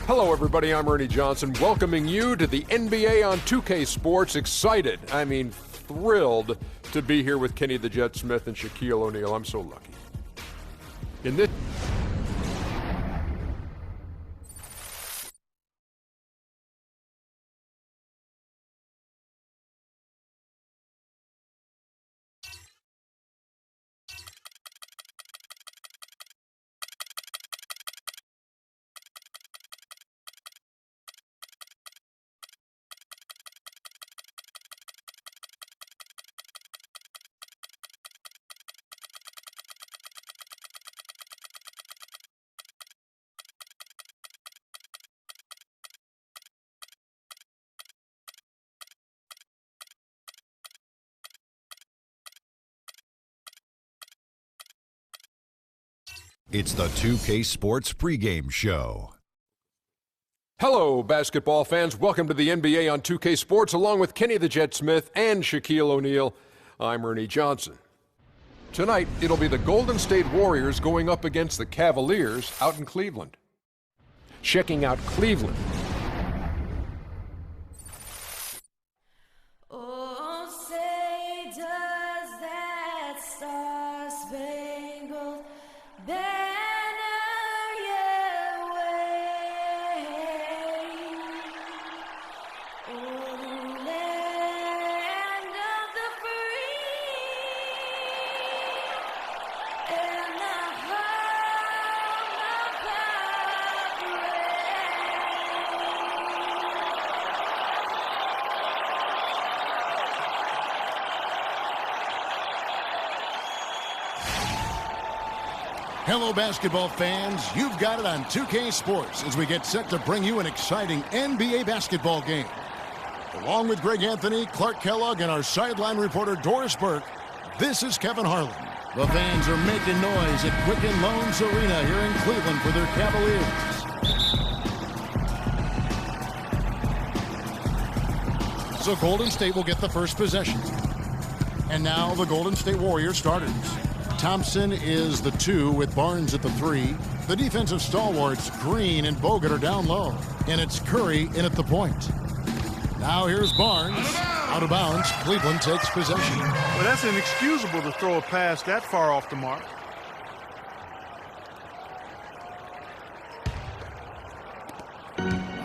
Hello, everybody. I'm Ernie Johnson, welcoming you to the NBA on 2K Sports. Excited, thrilled to be here with Kenny the Jet Smith and Shaquille O'Neal. I'm so lucky. In this...
It's the 2K Sports pregame show.
Hello, basketball fans. Welcome to the NBA on 2K Sports, along with Kenny the Jet Smith and Shaquille O'Neal. I'm Ernie Johnson. Tonight, it'll be the Golden State Warriors going up against the Cavaliers out in Cleveland. Checking out Cleveland.
Hello, basketball fans. You've got it on 2K Sports as we get set to bring you an exciting NBA basketball game. Along with Greg Anthony, Clark Kellogg, and our sideline reporter Doris Burke, this is Kevin Harlan. The fans are making noise at Quicken Loans Arena here in Cleveland for their Cavaliers. So Golden State will get the first possession. And now the Golden State Warriors starters. Thompson is the 2 with Barnes at the 3. The defensive stalwarts, Green and Bogut, are down low. And it's Curry in at the point. Now here's Barnes. Out of bounds. Cleveland takes possession.
Well, that's inexcusable to throw a pass that far off the mark.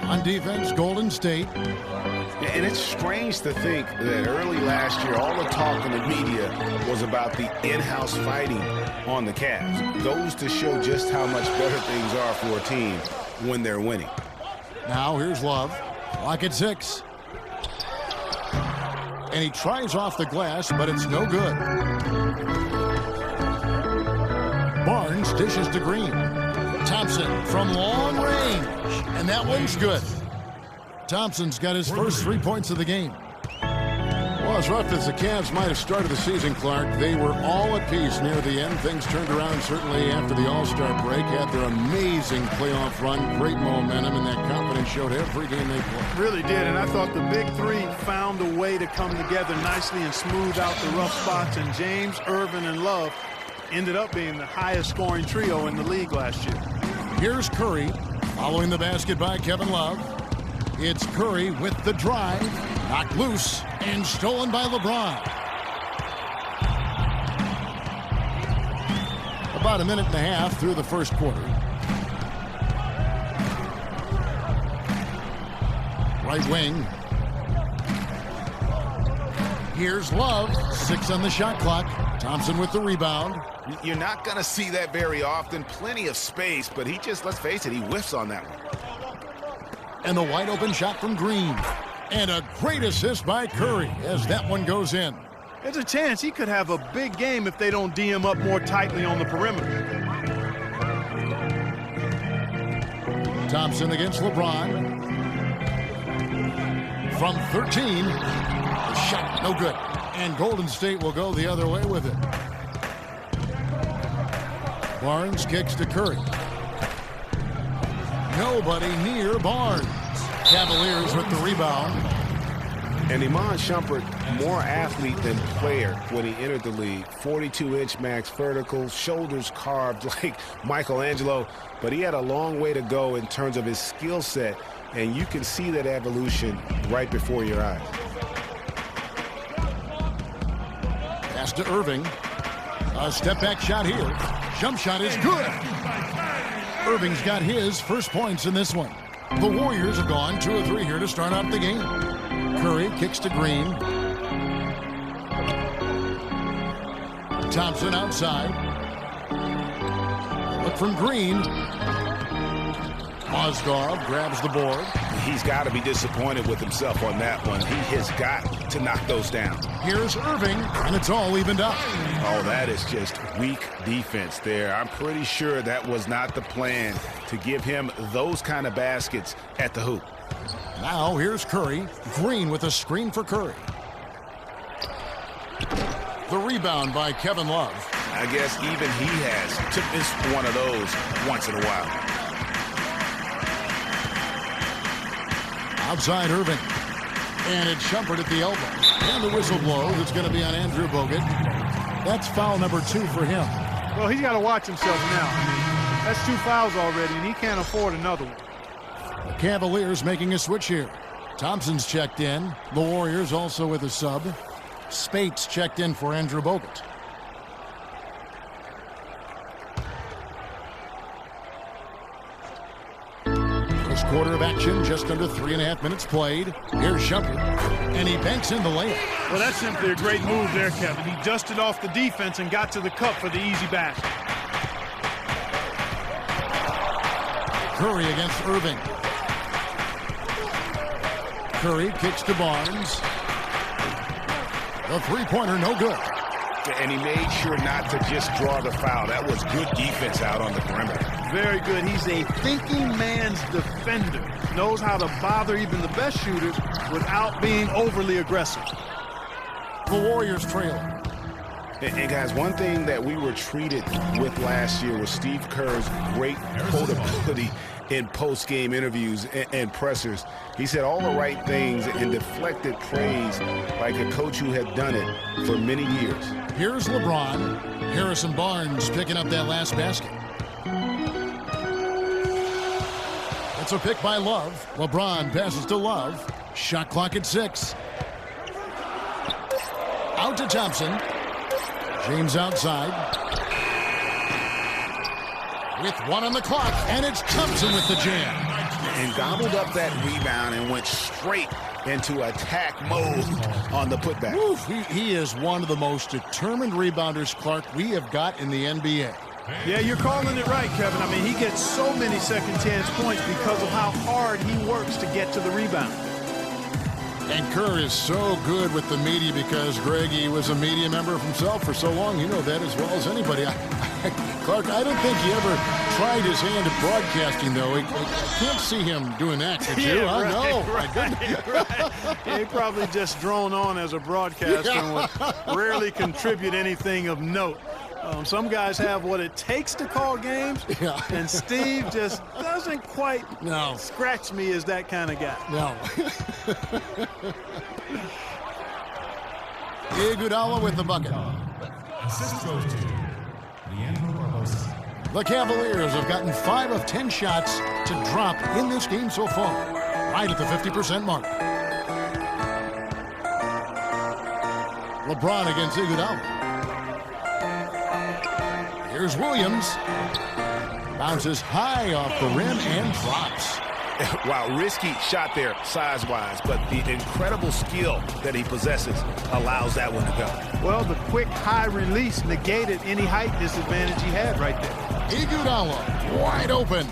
On defense, Golden State.
And it's strange to think that early last year, all the talk in the media was about the in-house fighting on the Cavs. Goes to show just how much better things are for a team when they're winning.
Now here's Love. Clock at 6. And he tries off the glass, but it's no good. Barnes dishes to Green. Thompson from long range. And that one's good. Thompson's got his first 3 points of the game. Well, as rough as the Cavs might have started the season, Clark, they were all at peace near the end. Things turned around certainly after the All-Star break. Had their amazing playoff run, great momentum, and that confidence showed every game they played.
Really did, and I thought the big three found a way to come together nicely and smooth out the rough spots, and James, Irvin, and Love ended up being the highest scoring trio in the league last year.
Here's Curry, following the basket by Kevin Love. It's Curry with the drive, knocked loose, and stolen by LeBron. About a minute and a half through the first quarter. Right wing. Here's Love, 6 on the shot clock. Thompson with the rebound.
You're not going to see that very often. Plenty of space, but he just, let's face it, he whiffs on that one.
And the wide open shot from Green. And a great assist by Curry as that one goes in.
There's a chance he could have a big game if they don't D him up more tightly on the perimeter.
Thompson against LeBron. From 13. The shot no good. And Golden State will go the other way with it. Barnes kicks to Curry. Nobody near Barnes. Cavaliers with the rebound.
And Iman Shumpert, more athlete than player when he entered the league. 42-inch max vertical, shoulders carved like Michelangelo, but he had a long way to go in terms of his skill set, and you can see that evolution right before your eyes.
Pass to Irving. A step-back shot here. Jump shot is good. Irving's got his first points in this one. The Warriors have gone 2 of 3 here to start out the game. Curry kicks to Green. Thompson outside. Look from Green. Mozgov grabs the board.
He's got to be disappointed with himself on that one. He has got to knock those down.
Here's Irving, and it's all evened up.
Oh, that is just weak defense there. I'm pretty sure that was not the plan to give him those kind of baskets at the hoop.
Now here's Curry. Green with a screen for Curry. The rebound by Kevin Love.
I guess even he has took one of those once in a while.
Outside Irving. And it's Shumpert at the elbow. And the whistle blows. It's going to be on Andrew Bogut. That's foul number 2 for him.
Well, he's got to watch himself now. I mean, that's 2 fouls already, and he can't afford another one.
The Cavaliers making a switch here. Thompson's checked in. The Warriors also with a sub. Spates checked in for Andrew Bogut. First quarter of action, just under 3.5 minutes played. Here's Shumpert, and he banks in the layup.
Well, that's simply a great move there, Kevin. He dusted off the defense and got to the cup for the easy basket.
Curry against Irving. Curry kicks to Barnes. The three-pointer, no good.
And he made sure not to just draw the foul. That was good defense out on the perimeter.
Very good. He's a thinking man's defender. Knows how to bother even the best shooters without being overly aggressive.
The Warriors trailing.
And guys, one thing that we were treated with last year was Steve Kerr's great quotability in post-game interviews and pressers. He said all the right things and deflected praise like a coach who had done it for many years.
Here's LeBron. Harrison Barnes picking up that last basket. It's a pick by Love. LeBron passes to Love. Shot clock at 6. Out to Thompson. James outside. With 1 on the clock, and it's Thompson with the jam.
And gobbled up that rebound and went straight into attack mode on the putback.
Oof, he is one of the most determined rebounders, Clark, we have got in the NBA.
Yeah, you're calling it right, Kevin. I mean, he gets so many second chance points because of how hard he works to get to the rebound.
And Kerr is so good with the media because, Greg, he was a media member himself for so long. You know that as well as anybody. Clark, I don't think he ever tried his hand at broadcasting, though. I can't see him doing that, could you?
Yeah, right,
No.
Right. Yeah, he probably just drone on as a broadcaster and would rarely contribute anything of note. Some guys have what it takes to call games, and Steve just doesn't quite scratch me as that kind of guy.
No. Iguodala with the bucket.
Assist goes to Leandro Barbosa.
The Cavaliers have gotten 5 of 10 shots to drop in this game so far, right at the 50% mark. LeBron against Iguodala. Here's Williams. Bounces high off the rim and drops.
Wow, risky shot there size-wise, but the incredible skill that he possesses allows that one to go.
Well, the quick high release negated any height disadvantage he had right there.
Iguodala wide open.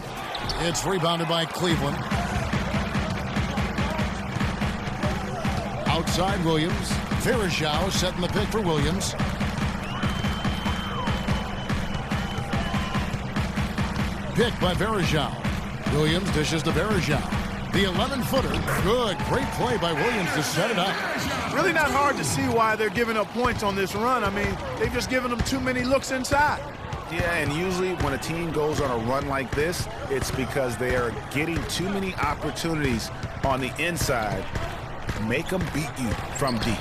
It's rebounded by Cleveland. Outside Williams. Varejao setting the pick for Williams. Pick by Varejao. Williams dishes to Varejao. The 11-footer. Good. Great play by Williams to set it up.
Really not hard to see why they're giving up points on this run. I mean, they've just given them too many looks inside.
Yeah, and usually when a team goes on a run like this, it's because they are getting too many opportunities on the inside make them beat you from deep.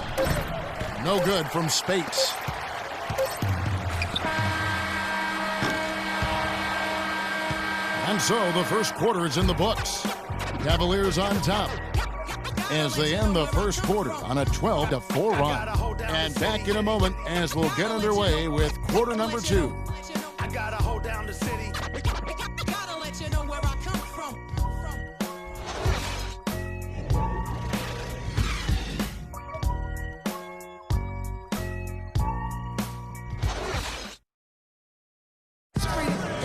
No good from Spates. And so the first quarter is in the books. Cavaliers on top as they end the first quarter on a 12-4 run. And back in a moment as we'll get underway with quarter number 2.
I gotta hold down the city. Gotta let you know where I come from.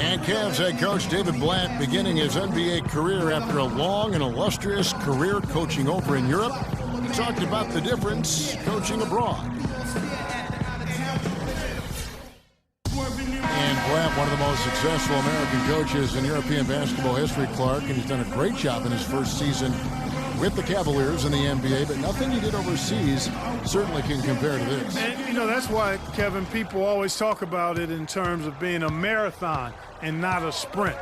And Cavs head coach David Blatt beginning his NBA career after a long and illustrious career coaching over in Europe. He talked about the difference coaching abroad. And Blatt, one of the most successful American coaches in European basketball history, Clark, and he's done a great job in his first season with the Cavaliers in the NBA, but nothing he did overseas certainly can compare to this.
And, you know, that's why, Kevin, people always talk about it in terms of being a marathon and not a sprint.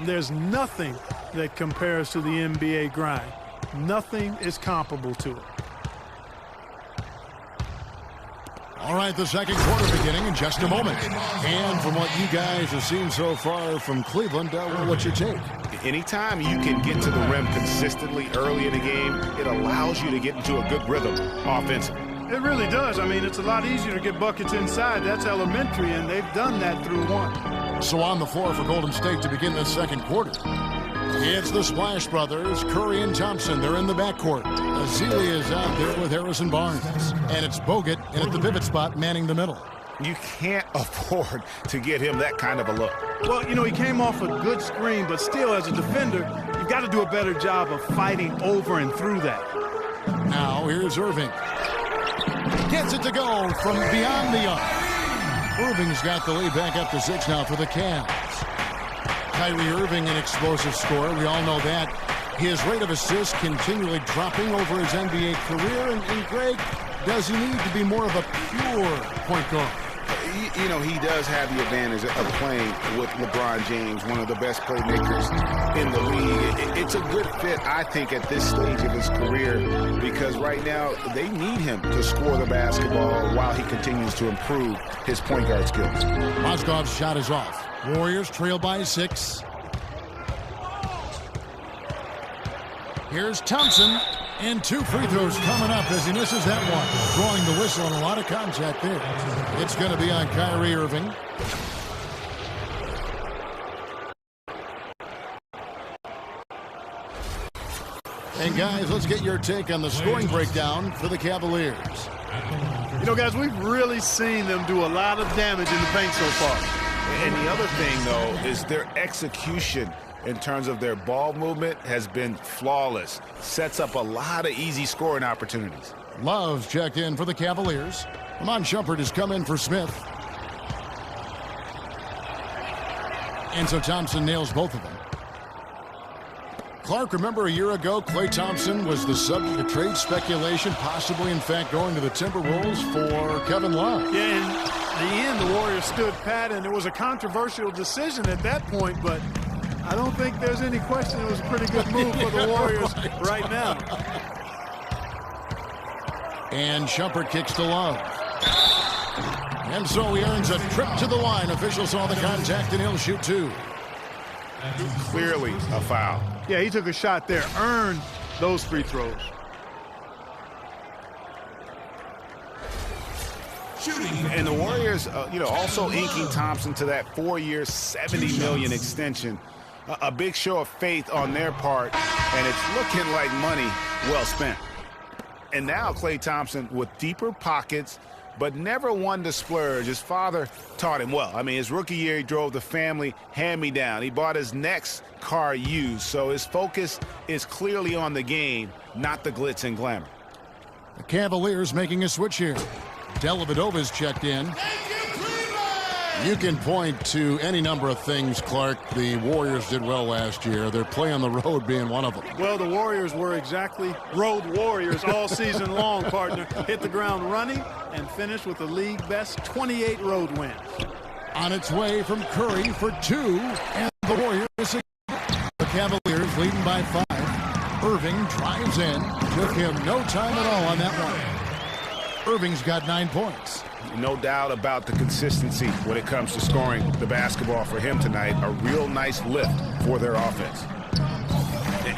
There's nothing that compares to the NBA grind. Nothing is comparable to it.
All right, the second quarter beginning in just a moment. And from what you guys have seen so far from Cleveland, what's your take?
Anytime you can get to the rim consistently early in the game, it allows you to get into a good rhythm offensively.
It really does. I mean, it's a lot easier to get buckets inside. That's elementary, and they've done that through one.
So on the floor for Golden State to begin the second quarter. It's the Splash Brothers, Curry and Thompson. They're in the backcourt. Azili is out there with Harrison Barnes. And it's Bogut in at the pivot spot manning the middle.
You can't afford to get him that kind of a look.
Well, you know, he came off a good screen, but still, as a defender, you've got to do a better job of fighting over and through that.
Now, here's Irving. Gets it to go from beyond the arc. Irving's got the lead back up to 6 now for the Cavs. Kyrie Irving, an explosive scorer. We all know that. His rate of assists continually dropping over his NBA career. And Greg, does he need to be more of a pure point guard?
You know, he does have the advantage of playing with LeBron James, one of the best playmakers in the league. It's a good fit, I think, at this stage of his career, because right now they need him to score the basketball while he continues to improve his point guard skills.
Mozgov's shot is off. Warriors trail by 6. Here's Thompson. And 2 free throws coming up as he misses that one. Drawing the whistle and a lot of contact there. It's going to be on Kyrie Irving. And guys, let's get your take on the scoring breakdown for the Cavaliers.
You know, guys, we've really seen them do a lot of damage in the paint so far.
And the other thing, though, is their execution in terms of their ball movement has been flawless. Sets up a lot of easy scoring opportunities.
Love's checked in for the Cavaliers. Ramon Shumpert has come in for Smith. And so Thompson nails both of them. Clark, remember a year ago, Klay Thompson was the subject of trade speculation, possibly, in fact, going to the Timberwolves for Kevin Love.
Yeah, in the end, the Warriors stood pat, and it was a controversial decision at that point, but I don't think there's any question it was a pretty good move for the Warriors right now.
And Shumpert kicks to Love. And so he earns a trip to the line. Officials saw the contact, and he'll shoot 2.
Clearly a foul.
Yeah, he took a shot there, earned those free throws.
And the Warriors, also inking Thompson to that 4-year, $70 million extension. A big show of faith on their part, and it's looking like money well spent. And now Klay Thompson with deeper pockets, but never one to splurge. His father taught him well. I mean, his rookie year, he drove the family hand-me-down. He bought his next car used, so his focus is clearly on the game, not the glitz and glamour.
The Cavaliers making a switch here. Dellavedova's checked in. You can point to any number of things, Clark, the Warriors did well last year. Their play on the road being one of them.
Well, the Warriors were exactly road warriors all season long, partner. Hit the ground running and finished with the league best 28 road wins.
On its way from Curry for 2, and the Warriors, the Cavaliers leading by 5. Irving drives in. Took him no time at all on that one. Irving's got 9 points.
No doubt about the consistency when it comes to scoring the basketball for him tonight. A real nice lift for their offense.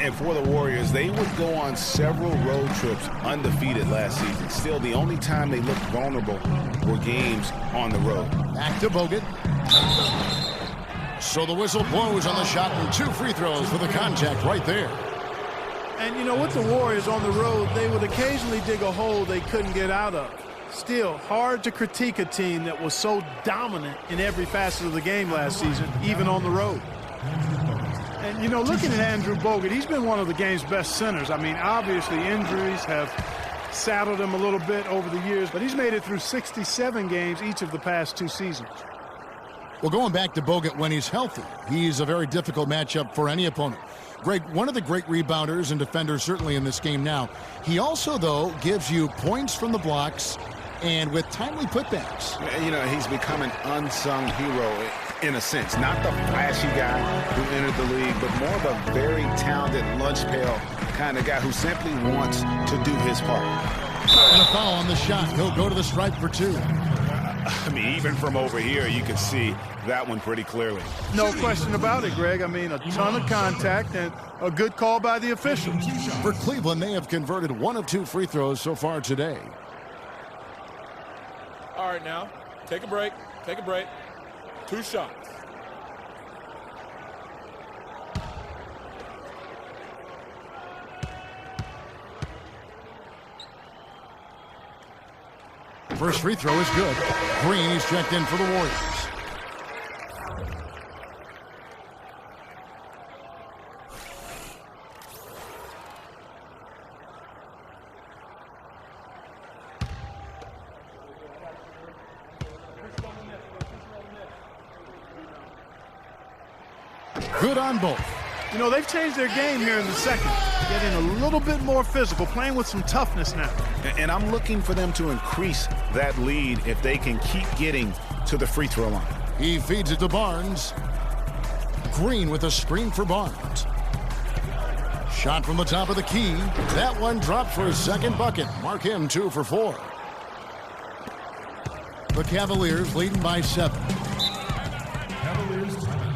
And for the Warriors, they would go on several road trips undefeated last season. Still, the only time they looked vulnerable were games on the road.
Back to Bogut. So the whistle blows on the shot and 2 free throws for the contact right there.
And, you know, with the Warriors on the road, they would occasionally dig a hole they couldn't get out of. Still, hard to critique a team that was so dominant in every facet of the game last season, even on the road. And, you know, looking at Andrew Bogut, he's been one of the game's best centers. I mean, obviously injuries have saddled him a little bit over the years, but he's made it through 67 games each of the past 2 seasons.
Well, going back to Bogut, when he's healthy, he's a very difficult matchup for any opponent. Greg, one of the great rebounders and defenders certainly in this game now. He also, though, gives you points from the blocks and with timely putbacks.
You know, he's become an unsung hero in a sense. Not the flashy guy who entered the league, but more of a very talented lunch pail kind of guy who simply wants to do his part.
And a foul on the shot. He'll go to the stripe for 2.
I mean, even from over here, you can see that one pretty clearly.
No question about it, Greg. I mean, a ton of contact and a good call by the officials.
For Cleveland, they have converted 1 of 2 free throws so far today.
All right, now, take a break. Take a break. 2 shots.
First free throw is good. Green is checked in for the Warriors. Good on both.
You know, they've changed their game here in the second. Getting a little bit more physical, playing with some toughness now.
And I'm looking for them to increase that lead if they can keep getting to the free throw line.
He feeds it to Barnes. Green with a screen for Barnes. Shot from the top of the key. That one dropped for his second bucket. Mark him 2 for 4. The Cavaliers leading by 7.
Cavaliers timeout.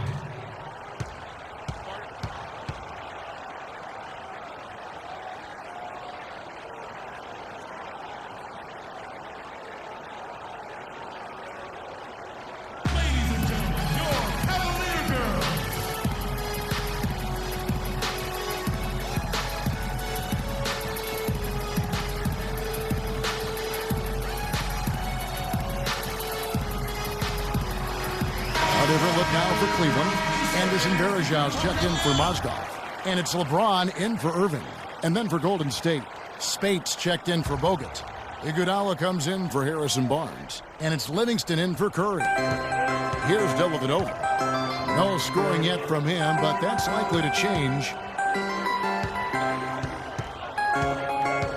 Different look now for Cleveland. Anderson Varejão's checked in for Mozgov. And it's LeBron in for Irving. And then for Golden State, Spates checked in for Bogut. Iguodala comes in for Harrison Barnes. And it's Livingston in for Curry. Here's Dellavedova. No scoring yet from him, but that's likely to change.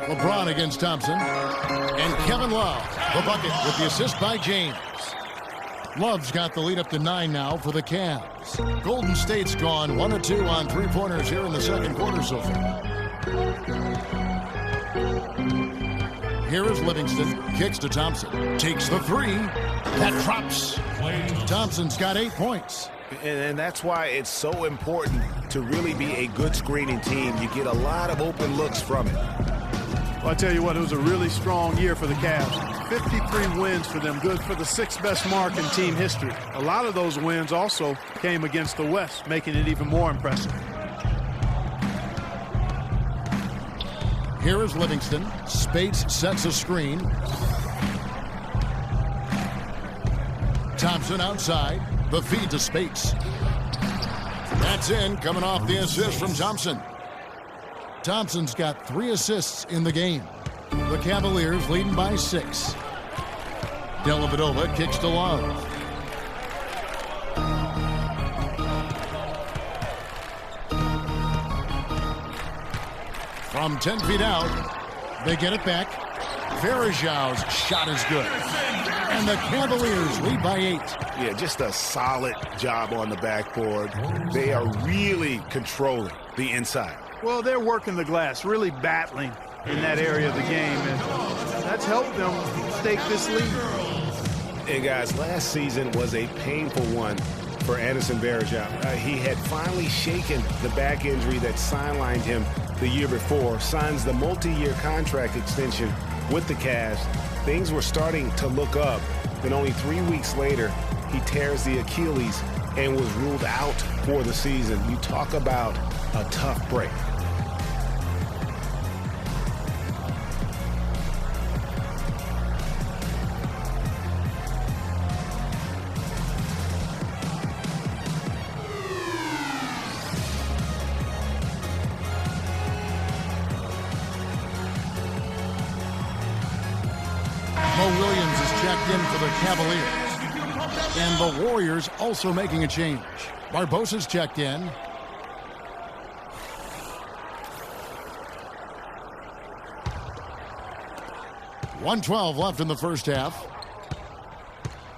LeBron against Thompson. And Kevin Love, the bucket with the assist by James. Love's got the lead up to 9 now for the Cavs. Golden State's gone 1 of 2 on 3-pointers here in the second quarter so far. Here is Livingston. Kicks to Thompson. Takes the 3. That drops. Thompson's got 8 points.
And that's why it's so important to really be a good screening team. You get a lot of open looks from it.
Well, I tell you what, it was a really strong year for the Cavs. 53 wins for them, good for the 6th best mark in team history. A lot of those wins also came against the West, making it even more impressive.
Here is Livingston. Spates sets a screen. Thompson outside. The feed to Spates. That's in, coming off the assist from Thompson. Thompson's got 3 assists in the game. The Cavaliers leading by 6. Dellavedova kicks to Love. From 10 feet out, they get it back. Varejão's shot is good. And the Cavaliers lead by 8.
Yeah, just a solid job on the backboard. They are really controlling the inside.
Well, they're working the glass, really battling in that area of the game, and that's helped them stake this lead.
And guys, last season was a painful one for Anderson Varejao. He had finally shaken the back injury that sidelined him the year before, signs the multi-year contract extension with the Cavs. Things were starting to look up. Then only 3 weeks later, he tears the Achilles and was ruled out for the season. You talk about a tough break.
Mo Williams is checked in for the Cavaliers. And the Warriors also making a change. Barbosa's checked in. .112 left in the first half.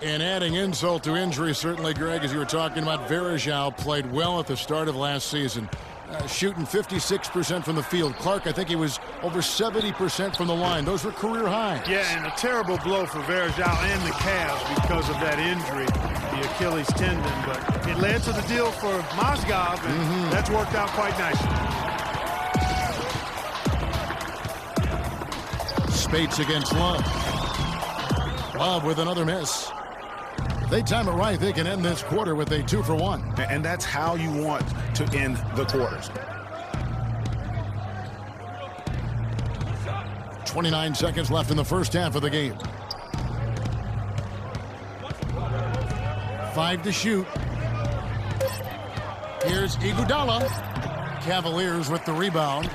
And adding insult to injury, certainly, Greg, as you were talking about, Varejao played well at the start of last season. Shooting 56% from the field. Clark, I think he was over 70% from the line. Those were career highs.
Yeah, and a terrible blow for Varejao and the Cavs because of that injury, the Achilles tendon. But it led to the deal for Mozgov, and that's worked out quite nicely.
Spates against Love. Love with another miss. They time it right, they can end this quarter with a 2-for-1.
And that's how you want to end the quarters.
29 seconds left in the first half of the game. 5 to shoot. Here's Iguodala. Cavaliers with the rebound.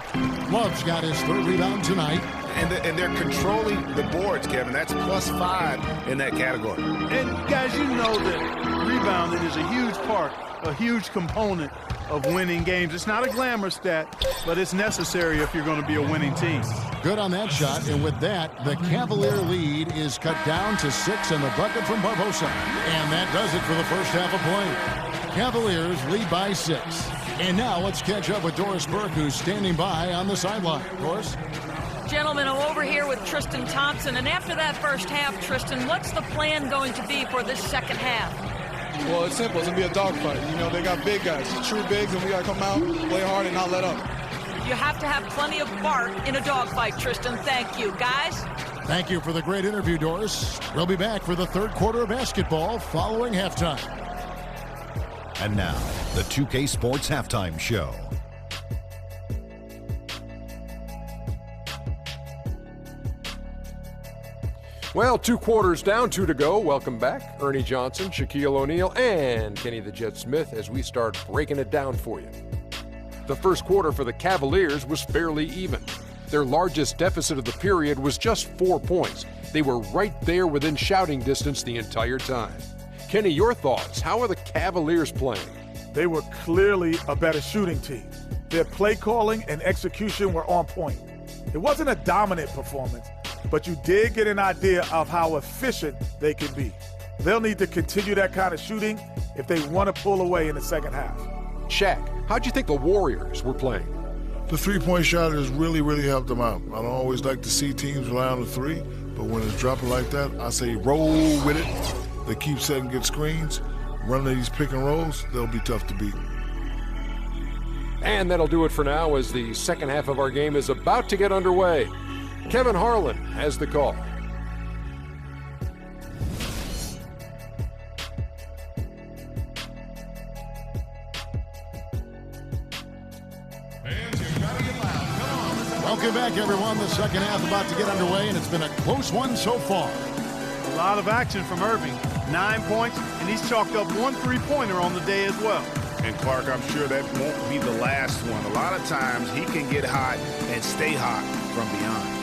Love's got his third rebound tonight.
And they're controlling the boards, Kevin. That's +5 in that category.
And guys, you know that rebounding is a huge part, a huge component of winning games. It's not a glamour stat, but it's necessary if you're going to be a winning team.
Good on that shot, and with that, the Cavalier lead is cut down to 6 and the bucket from Barbosa. And that does it for the first half of play. Cavaliers lead by 6. And now let's catch up with Doris Burke, who's standing by on the sideline. Doris?
Gentlemen, I'm over here with Tristan Thompson, and after that first half, Tristan, what's the plan going to be for this second half?
Well, it's simple. It's going to be a dogfight. You know, they got big guys, true bigs, and we got to come out, play hard, and not let up.
You have to have plenty of bark in a dogfight, Tristan. Thank you. Guys?
Thank you for the great interview, Doris. We'll be back for the third quarter of basketball following halftime.
And now, the 2K Sports Halftime Show.
Well, 2 quarters down, 2 to go. Welcome back, Ernie Johnson, Shaquille O'Neal, and Kenny the Jet Smith as we start breaking it down for you. The first quarter for the Cavaliers was fairly even. Their largest deficit of the period was just 4 points. They were right there within shouting distance the entire time. Kenny, your thoughts? How are the Cavaliers playing?
They were clearly a better shooting team. Their play calling and execution were on point. It wasn't a dominant performance, but you did get an idea of how efficient they can be. They'll need to continue that kind of shooting if they want to pull away in the second half.
Shaq, how'd you think the Warriors were playing?
The three-point shot has really, really helped them out. I don't always like to see teams rely on the three, but when it's dropping like that, I say roll with it. They keep setting good screens, running these pick and rolls, they'll be tough to beat.
And that'll do it for now as the second half of our game is about to get underway. Kevin Harlan has the call.
Welcome back, everyone. The second half about to get underway, and it's been a close one so far.
A lot of action from Irving. 9 points, and he's chalked up 1 3-pointer on the day as well.
And Clark, I'm sure that won't be the last one. A lot of times he can get hot and stay hot from beyond.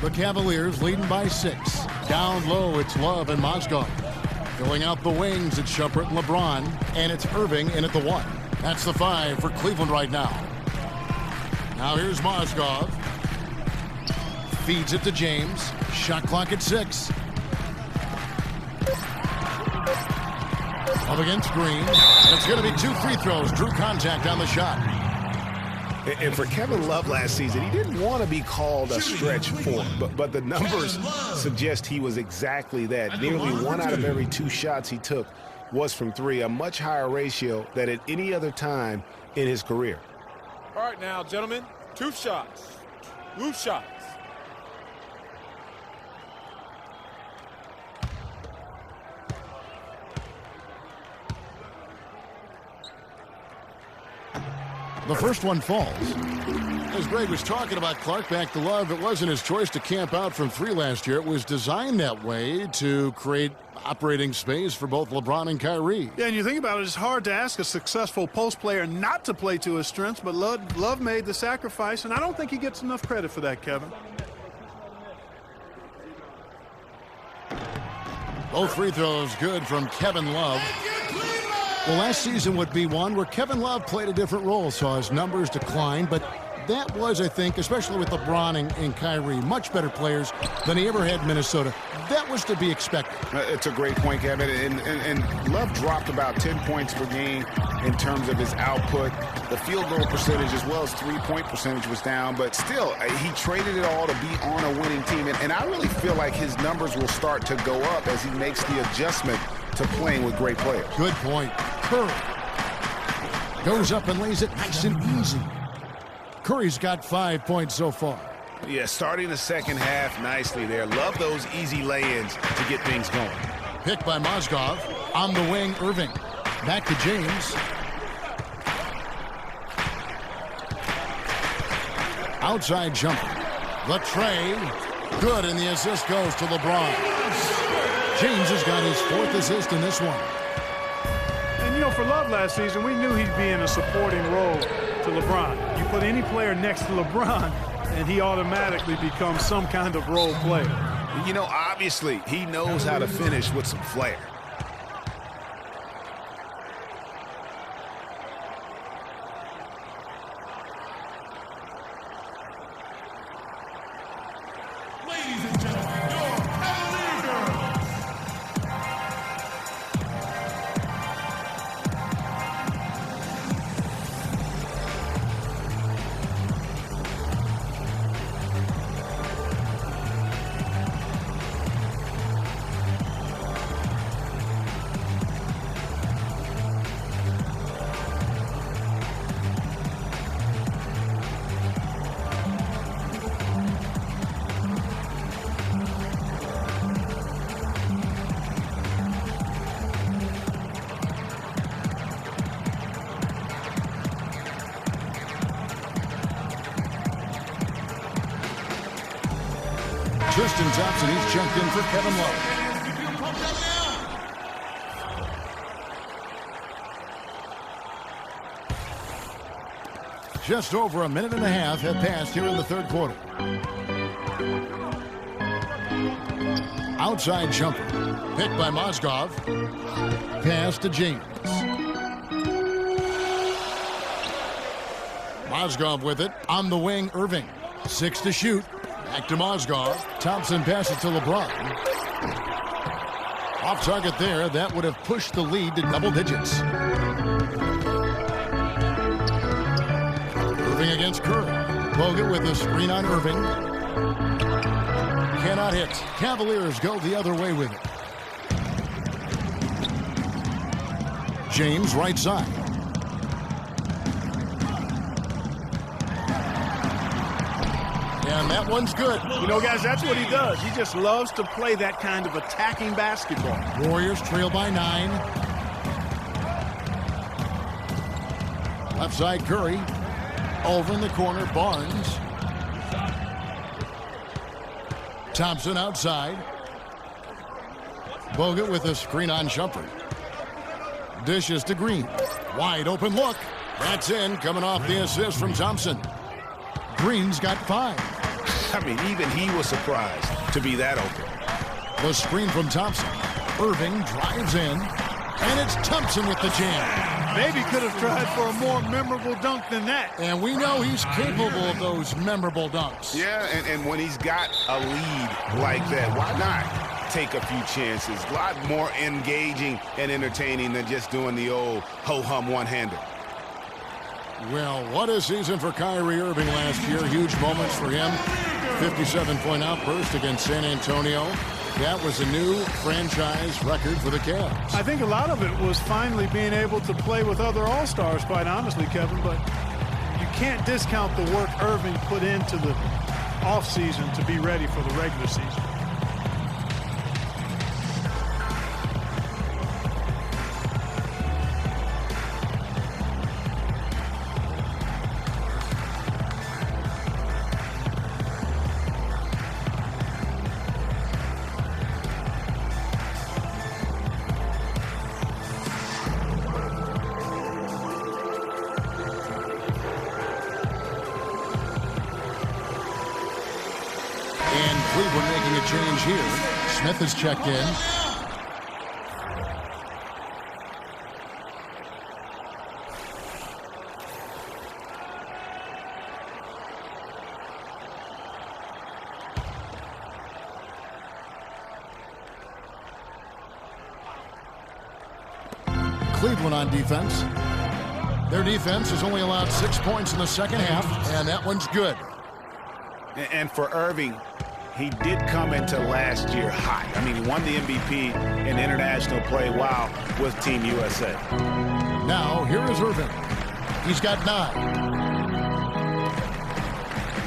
The Cavaliers leading by 6. Down low, it's Love and Mozgov. Filling out the wings, it's Shumpert and LeBron. And it's Irving in at the 1. That's the 5 for Cleveland right now. Now here's Mozgov. Feeds it to James. Shot clock at 6. Up against Green. It's going to be 2 free throws. Drew contact on the shot.
And for Kevin Love last season, he didn't want to be called a stretch four, but the numbers suggest he was exactly that. Nearly 1 out of every 2 shots he took was from 3, a much higher ratio than at any other time in his career.
All right now, gentlemen, 2 shots. 2 shots.
The first one falls. As Greg was talking about Clark, back to Love, it wasn't his choice to camp out from 3 last year. It was designed that way to create operating space for both LeBron and Kyrie.
Yeah, and you think about it, it's hard to ask a successful post player not to play to his strengths, but Love made the sacrifice, and I don't think he gets enough credit for that, Kevin.
Both free throws good from Kevin Love. Well, last season would be one where Kevin Love played a different role, saw his numbers decline, but that was, I think, especially with LeBron and Kyrie, much better players than he ever had in Minnesota. That was to be expected.
It's a great point, Kevin. And Love dropped about 10 points per game in terms of his output. The field goal percentage as well as three-point percentage was down, but still, he traded it all to be on a winning team. And I really feel like his numbers will start to go up as he makes the adjustment to playing with great players.
Good point. Curry goes up and lays it nice and easy. Curry's got 5 points so far.
Yeah, starting the second half nicely there. Love those easy lay-ins to get things going.
Picked by Mozgov. On the wing, Irving. Back to James. Outside jumper. The tray. Good, and the assist goes to LeBron. James has got his 4th assist in this one.
And, you know, for Love last season, we knew he'd be in a supporting role to LeBron. You put any player next to LeBron, and he automatically becomes some kind of role player.
You know, obviously, he knows how to finish with some flair.
Ladies and gentlemen, your Cavalier girls.
Tristan Thompson, he's jumped in for Kevin Love. Just over a minute and a half have passed here in the third quarter. Outside jumper. Picked by Mozgov. Pass to James. Mozgov with it. On the wing, Irving. 6 to shoot. Back to Mozgov. Thompson passes to LeBron. Off target there. That would have pushed the lead to double digits. Irving against Curry. Bogut with the screen on Irving. Cannot hit. Cavaliers go the other way with it. James right side. And that one's good.
You know, guys, that's what he does. He just loves to play that kind of attacking basketball.
Warriors trail by 9. Left side, Curry. Over in the corner, Barnes. Thompson outside. Bogut with a screen on Shumpert. Dishes to Green. Wide open look. That's in, coming off the assist from Thompson. Green's got 5.
I mean, even he was surprised to be that open.
The screen from Thompson. Irving drives in, and it's Thompson with the jam.
Maybe could have tried for a more memorable dunk than that.
And we know he's capable of those memorable dunks.
Yeah, and when he's got a lead like that, why not take a few chances? A lot more engaging and entertaining than just doing the old ho-hum one-hander.
Well, what a season for Kyrie Irving last year. Huge moments for him. 57-point outburst against San Antonio. That was a new franchise record for the Cavs.
I think a lot of it was finally being able to play with other All-Stars, quite honestly, Kevin, but you can't discount the work Irving put into the offseason to be ready for the regular season.
Cleveland making a change here. Smith is checked in. Cleveland on defense. Their defense has only allowed 6 points in the second half, and that one's good.
And for Irving, he did come into last year hot. I mean, he won the MVP in international play while with Team USA.
Now, here is Irving. He's got 9.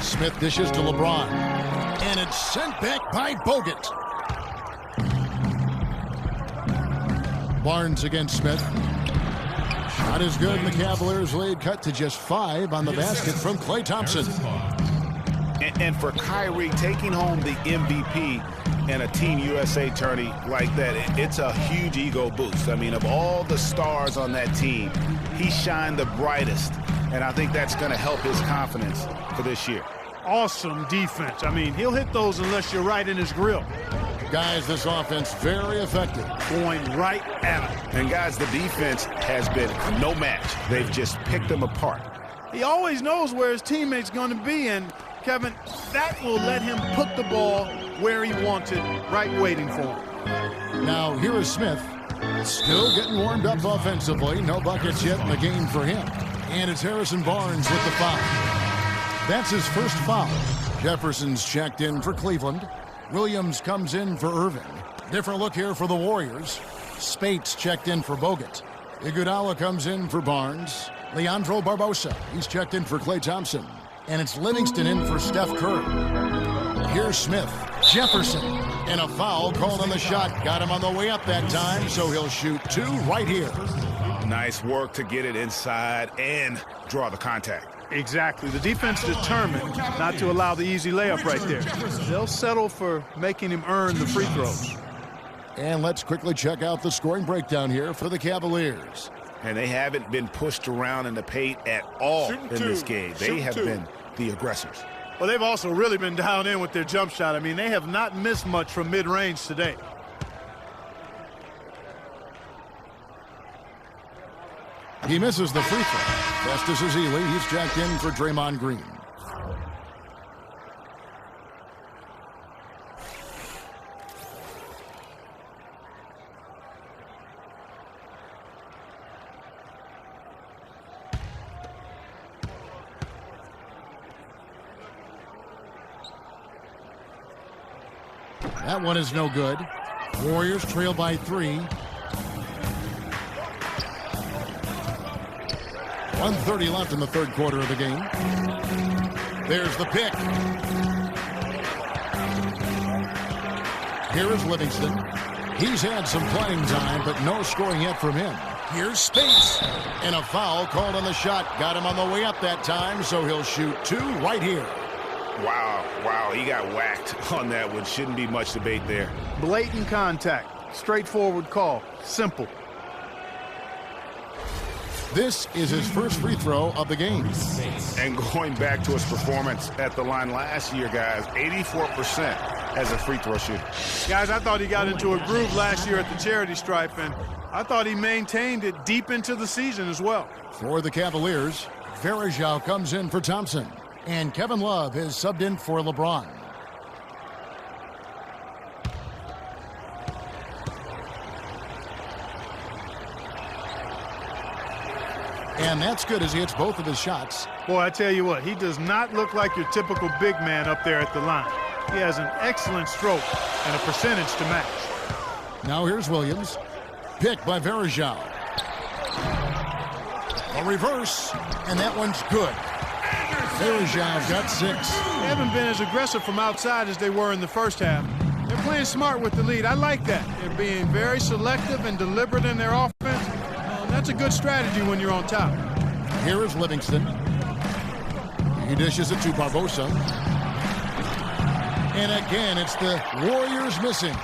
Smith dishes to LeBron. And it's sent back by Bogut. Barnes against Smith. Shot is good, and the Cavaliers lead cut to just 5 on the basket from Klay Thompson.
And for Kyrie, taking home the MVP in a Team USA tourney like that, it's a huge ego boost. I mean, of all the stars on that team, he shined the brightest, and I think that's going to help his confidence for this year.
Awesome defense. I mean, he'll hit those unless you're right in his grill.
Guys, this offense very effective.
Going right at him.
And guys, the defense has been no match. They've just picked them apart.
He always knows where his teammate's going to be, and Kevin, that will let him put the ball where he wants it, right waiting for him.
Now, here is Smith. Still getting warmed up offensively. No buckets yet in the game for him. And it's Harrison Barnes with the foul. That's his first foul. Jefferson's checked in for Cleveland. Williams comes in for Irving. Different look here for the Warriors. Spates checked in for Bogut. Iguodala comes in for Barnes. Leandro Barbosa, he's checked in for Klay Thompson. And it's Livingston in for Steph Curry. Here's Smith. Jefferson. And a foul called on the shot. Got him on the way up that time, so he'll shoot 2 right here.
Nice work to get it inside and draw the contact.
Exactly. The defense determined not to allow the easy layup right there. They'll settle for making him earn the free throws.
And let's quickly check out the scoring breakdown here for the Cavaliers.
And they haven't been pushed around in the paint at all in this game. They have been the aggressors.
Well, they've also really been down in with their jump shot. I mean, they have not missed much from mid-range today.
He misses the free throw. Festus Ezeli, he's jacked in for Draymond Green. That one is no good. Warriors trail by 3. 1:30 left in the third quarter of the game. There's the pick. Here is Livingston. He's had some playing time, but no scoring yet from him. Here's Spates. And a foul called on the shot. Got him on the way up that time, so he'll shoot 2 right here.
Wow, he got whacked on that one. Shouldn't be much debate there.
Blatant contact. Straightforward call. Simple.
This is his first free throw of the game.
And going back to his performance at the line last year, guys, 84% as a free throw shooter.
Guys, I thought he got into a groove last year at the charity stripe, and I thought he maintained it deep into the season as well.
For the Cavaliers, Varejao comes in for Thompson, and Kevin Love is subbed in for LeBron. And that's good as he hits both of his shots.
Boy, I tell you what, he does not look like your typical big man up there at the line. He has an excellent stroke and a percentage to match.
Now here's Williams. Picked by Varejao. A reverse, and that one's good. Varejao got 6.
They haven't been as aggressive from outside as they were in the first half. They're playing smart with the lead. I like that. They're being very selective and deliberate in their offense. That's a good strategy when you're on top.
Here is Livingston. He dishes it to Barbosa. And again, it's the Warriors missing.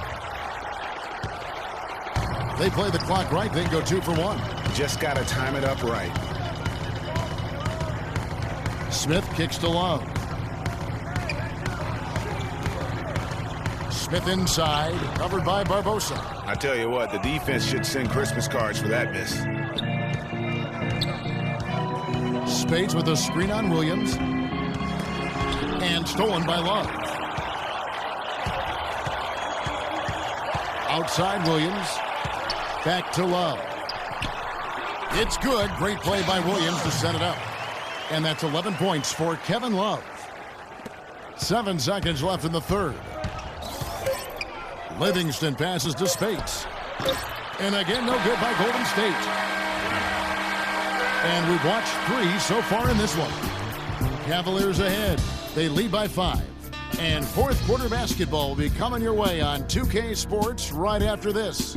They play the clock right, they go 2 for 1.
Just got to time it up right.
Smith kicks to Love. Smith inside, covered by Barbosa.
I tell you what, the defense should send Christmas cards for that miss.
Spades with a screen on Williams. And stolen by Love. Outside Williams. Back to Love. It's good. Great play by Williams to set it up. And that's 11 points for Kevin Love. 7 seconds left in the third. Livingston passes to Spades. And again, no good by Golden State. And we've watched 3 so far in this one. Cavaliers ahead. They lead by 5. And fourth quarter basketball will be coming your way on 2K Sports right after this.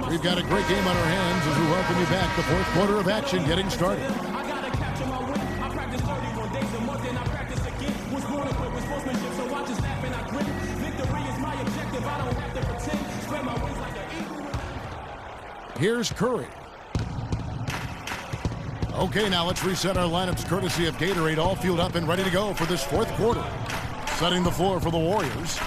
We've got a great game on our hands as we welcome you back. The fourth quarter of action getting started. Here's Curry. Okay, now let's reset our lineups courtesy of Gatorade, all fueled up and ready to go for this fourth quarter. Setting the floor for the Warriors.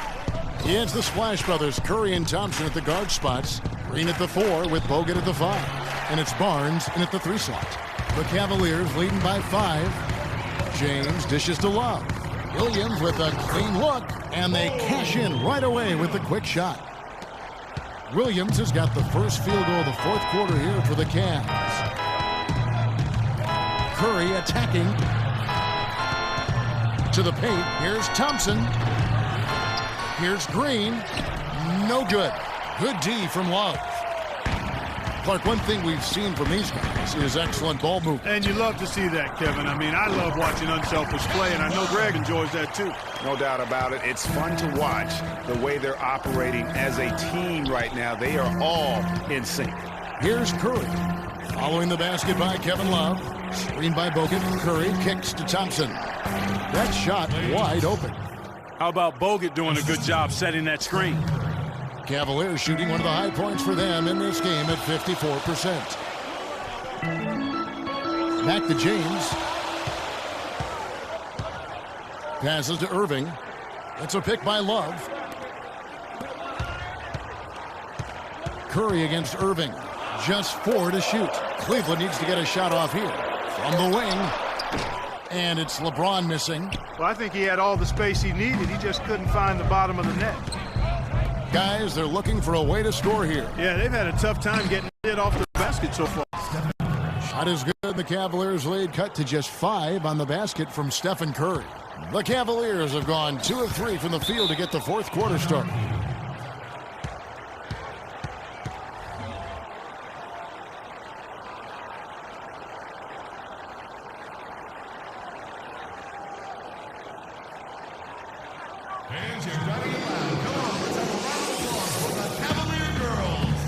It's the Splash Brothers, Curry and Thompson at the guard spots. Green at the 4 with Bogut at the 5. And it's Barnes in at the 3 slot. The Cavaliers leading by 5. James dishes to Love. Williams with a clean look, and they cash in right away with the quick shot. Williams has got the first field goal of the fourth quarter here for the Cavs. Curry attacking to the paint. Here's Thompson. Here's Green. No good. Good D from Love. Clark, one thing we've seen from these guys is excellent ball movement.
And you love to see that, Kevin. I mean, I love watching unselfish play, and I know Greg enjoys that too.
No doubt about it. It's fun to watch the way they're operating as a team right now. They are all in sync.
Here's Curry. Following the basket by Kevin Love. Screen by Bogut. Curry kicks to Thompson. That shot wide open.
How about Bogut doing a good job setting that screen?
Cavaliers shooting one of the high points for them in this game at 54%. Back to James. Passes to Irving. That's a pick by Love. Curry against Irving. Just 4 to shoot. Cleveland needs to get a shot off here. From the wing. And it's LeBron missing.
Well, I think he had all the space he needed. He just couldn't find the bottom of the net.
Guys, they're looking for a way to score here.
Yeah, they've had a tough time getting it off the basket so far.
Shot is good. The Cavaliers lead cut to just 5 on the basket from Stephen Curry. The Cavaliers have gone 2 of 3 from the field to get the fourth quarter started.
And you're running it loud. Come on, let's have a round of applause for the Cavalier girls.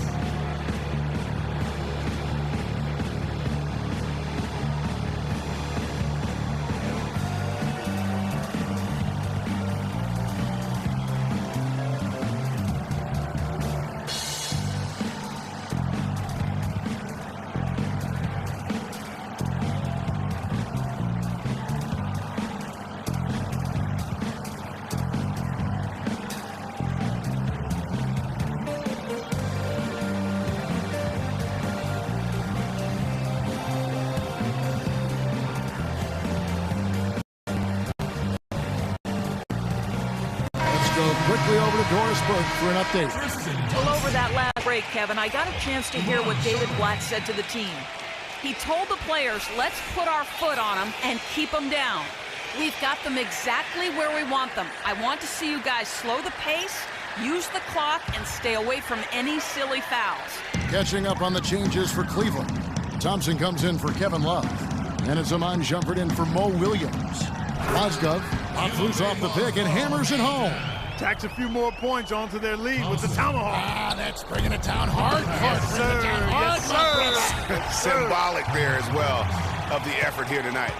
Doris Burke for an update.
Well, over that last break, Kevin, I got a chance to hear what David Blatt said to the team. He told the players, let's put our foot on them and keep them down. We've got them exactly where we want them. I want to see you guys slow the pace, use the clock, and stay away from any silly fouls.
Catching up on the changes for Cleveland. Thompson comes in for Kevin Love. And it's Amon Shumpert in for Mo Williams. Mozgov pops loose off the pick and hammers it home.
Tacks a few more points onto their lead with the tomahawk.
That's bringing it down hard.
Yes, sir.
Symbolic there as well of the effort here tonight.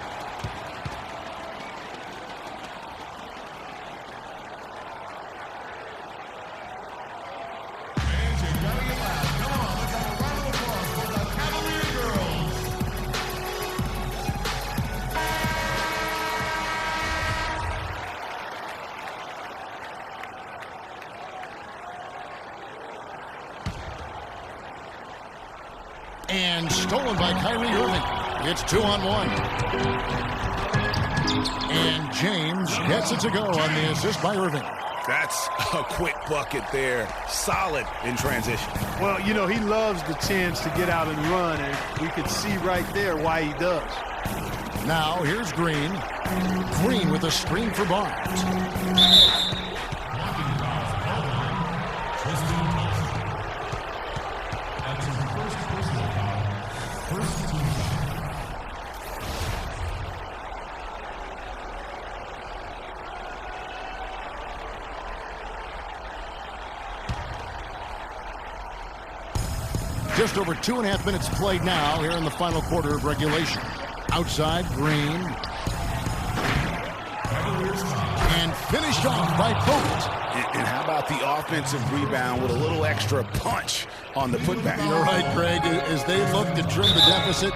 And stolen by Kyrie Irving. It's 2-on-1. And James gets it to go on the assist by Irving.
That's a quick bucket there. Solid in transition.
Well, you know, he loves the chance to get out and run, and we could see right there why he does.
Now, here's Green. Green with a screen for Barnes. Just over 2.5 minutes played now here in the final quarter of regulation. Outside, Green. And finished off by Pogut.
And how about the offensive rebound with a little extra punch on the putback?
You're right, Greg. As they look to trim the deficit,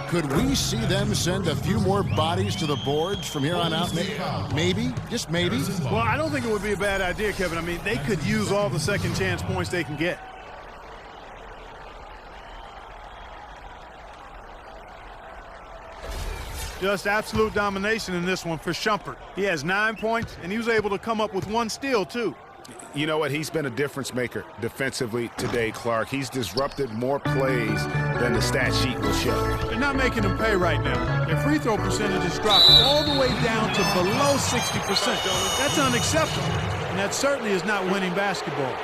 could we see them send a few more bodies to the boards from here on out? Maybe, just maybe.
Well, I don't think it would be a bad idea, Kevin. I mean, they could use all the second chance points they can get. Just absolute domination in this one for Shumpert. He has 9 points, and he was able to come up with 1 steal, too.
You know what? He's been a difference maker defensively today, Clark. He's disrupted more plays than the stat sheet will show.
They're not making him pay right now. Their free throw percentage is dropped all the way down to below 60%. That's unacceptable, and that certainly is not winning basketball.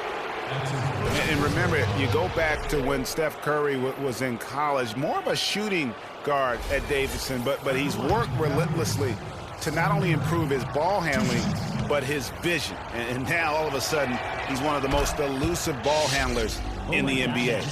And remember, you go back to when Steph Curry was in college, more of a shooting guard at Davidson, but he's worked relentlessly to not only improve his ball handling, but his vision. And now, all of a sudden, he's one of the most elusive ball handlers in the NBA.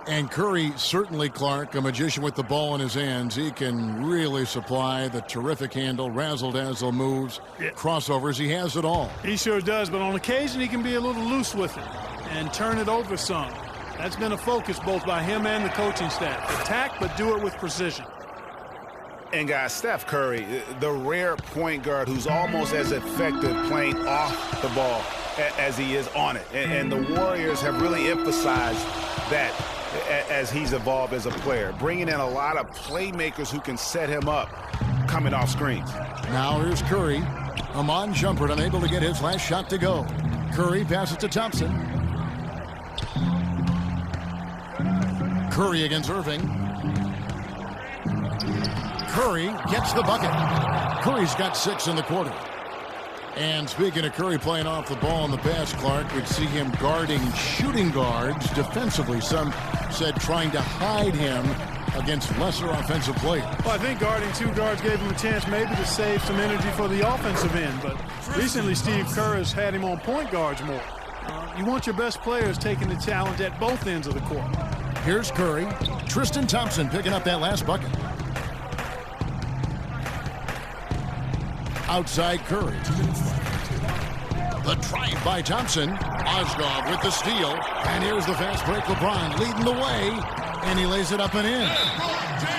And Curry, certainly, Clark, a magician with the ball in his hands. He can really supply the terrific handle, razzle-dazzle moves, crossovers. He has it all.
He sure does, but on occasion he can be a little loose with it and turn it over some. That's been a focus both by him and the coaching staff. Attack, but do it with precision.
And guys, Steph Curry, the rare point guard who's almost as effective playing off the ball as he is on it. And the Warriors have really emphasized that as he's evolved as a player, bringing in a lot of playmakers who can set him up coming off screens.
Now here's Curry. Amon Shumpert unable to get his last shot to go. Curry passes to Thompson. Curry against Irving. Curry gets the bucket. Curry's got 6 in the quarter. And speaking of Curry playing off the ball in the pass, Clark would see him guarding shooting guards defensively. Some said trying to hide him against lesser offensive players.
Well, I think guarding 2 guards gave him a chance maybe to save some energy for the offensive end. But recently, Steve Kerr has had him on point guards more. You want your best players taking the challenge at both ends of the court.
Here's Curry. Tristan Thompson picking up that last bucket. Outside Curry. The drive by Thompson. Mozgov with the steal. And here's the fast break. LeBron leading the way. And he lays it up and in.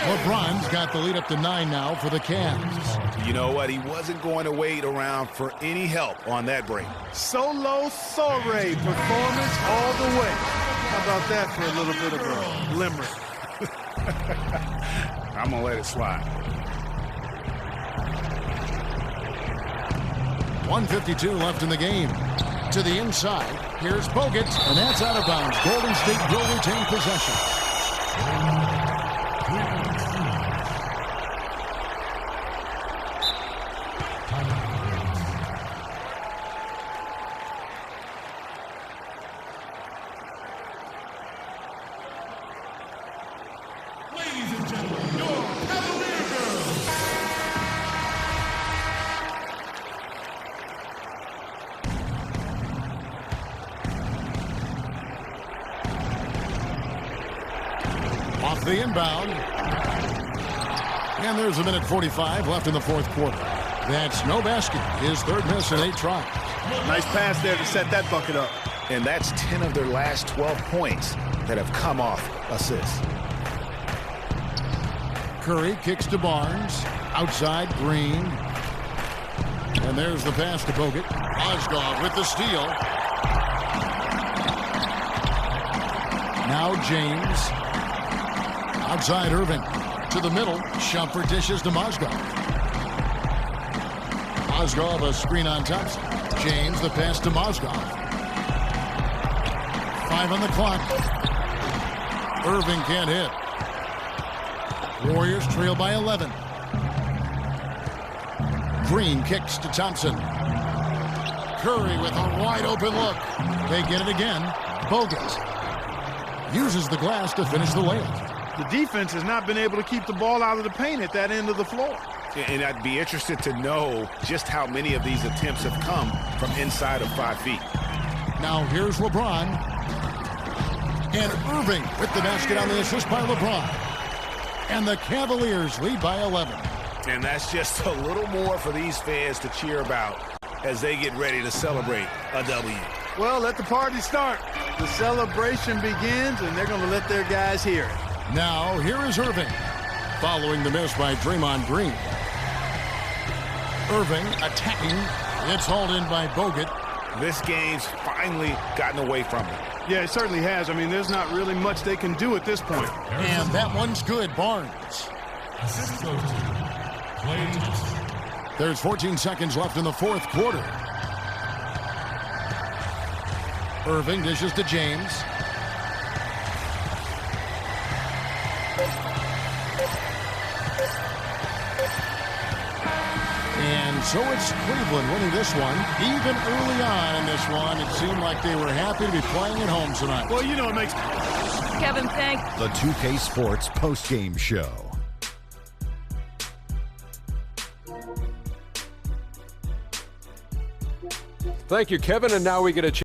LeBron's got the lead up to 9 now for the Cavs.
You know what? He wasn't going to wait around for any help on that break.
Solo soiree performance all the way. How about that for a little bit of a limerick?
I'm going to let it slide.
1:52 left in the game. To the inside, here's Bogut, and that's out of bounds. Golden State will retain possession.
Ladies and gentlemen, your Cavalier girls.
Off the inbound. And there's a minute 45 left in the fourth quarter. That's no basket. His third miss in 8 tries.
Nice pass there to set that bucket up.
And that's 10 of their last 12 points that have come off assists.
Curry kicks to Barnes. Outside, Green. And there's the pass to Bogut. Mozgov with the steal. Now James. Outside, Irving. To the middle. Shumpert dishes to Mozgov. Mozgov a screen on Thompson. James the pass to Mozgov. 5 on the clock. Irving can't hit. Warriors trail by 11. Green kicks to Thompson. Curry with a wide open look. They get it again. Bogut uses the glass to finish the layup.
The defense has not been able to keep the ball out of the paint at that end of the floor.
And I'd be interested to know just how many of these attempts have come from inside of 5 feet.
Now here's LeBron. And Irving with the basket on the assist by LeBron. And the Cavaliers lead by 11.
And that's just a little more for these fans to cheer about as they get ready to celebrate a W.
Well, let the party start. The celebration begins, and they're going to let their guys hear it.
Now, here is Irving, following the miss by Draymond Green. Irving attacking. It's hauled in by Bogut.
This game's finally gotten away from them.
Yeah, it certainly has. I mean, there's not really much they can do at this point.
And that one's good, Barnes.
Assist goes to Clay Thompson.
There's 14 seconds left in the fourth quarter. Irving dishes to James. And so it's Cleveland winning this one. Even early on in this one, it seemed like they were happy to be playing at home tonight.
Well, you know, it makes...
Kevin, thank
The 2K Sports postgame show.
Thank you, Kevin. And now we get a chance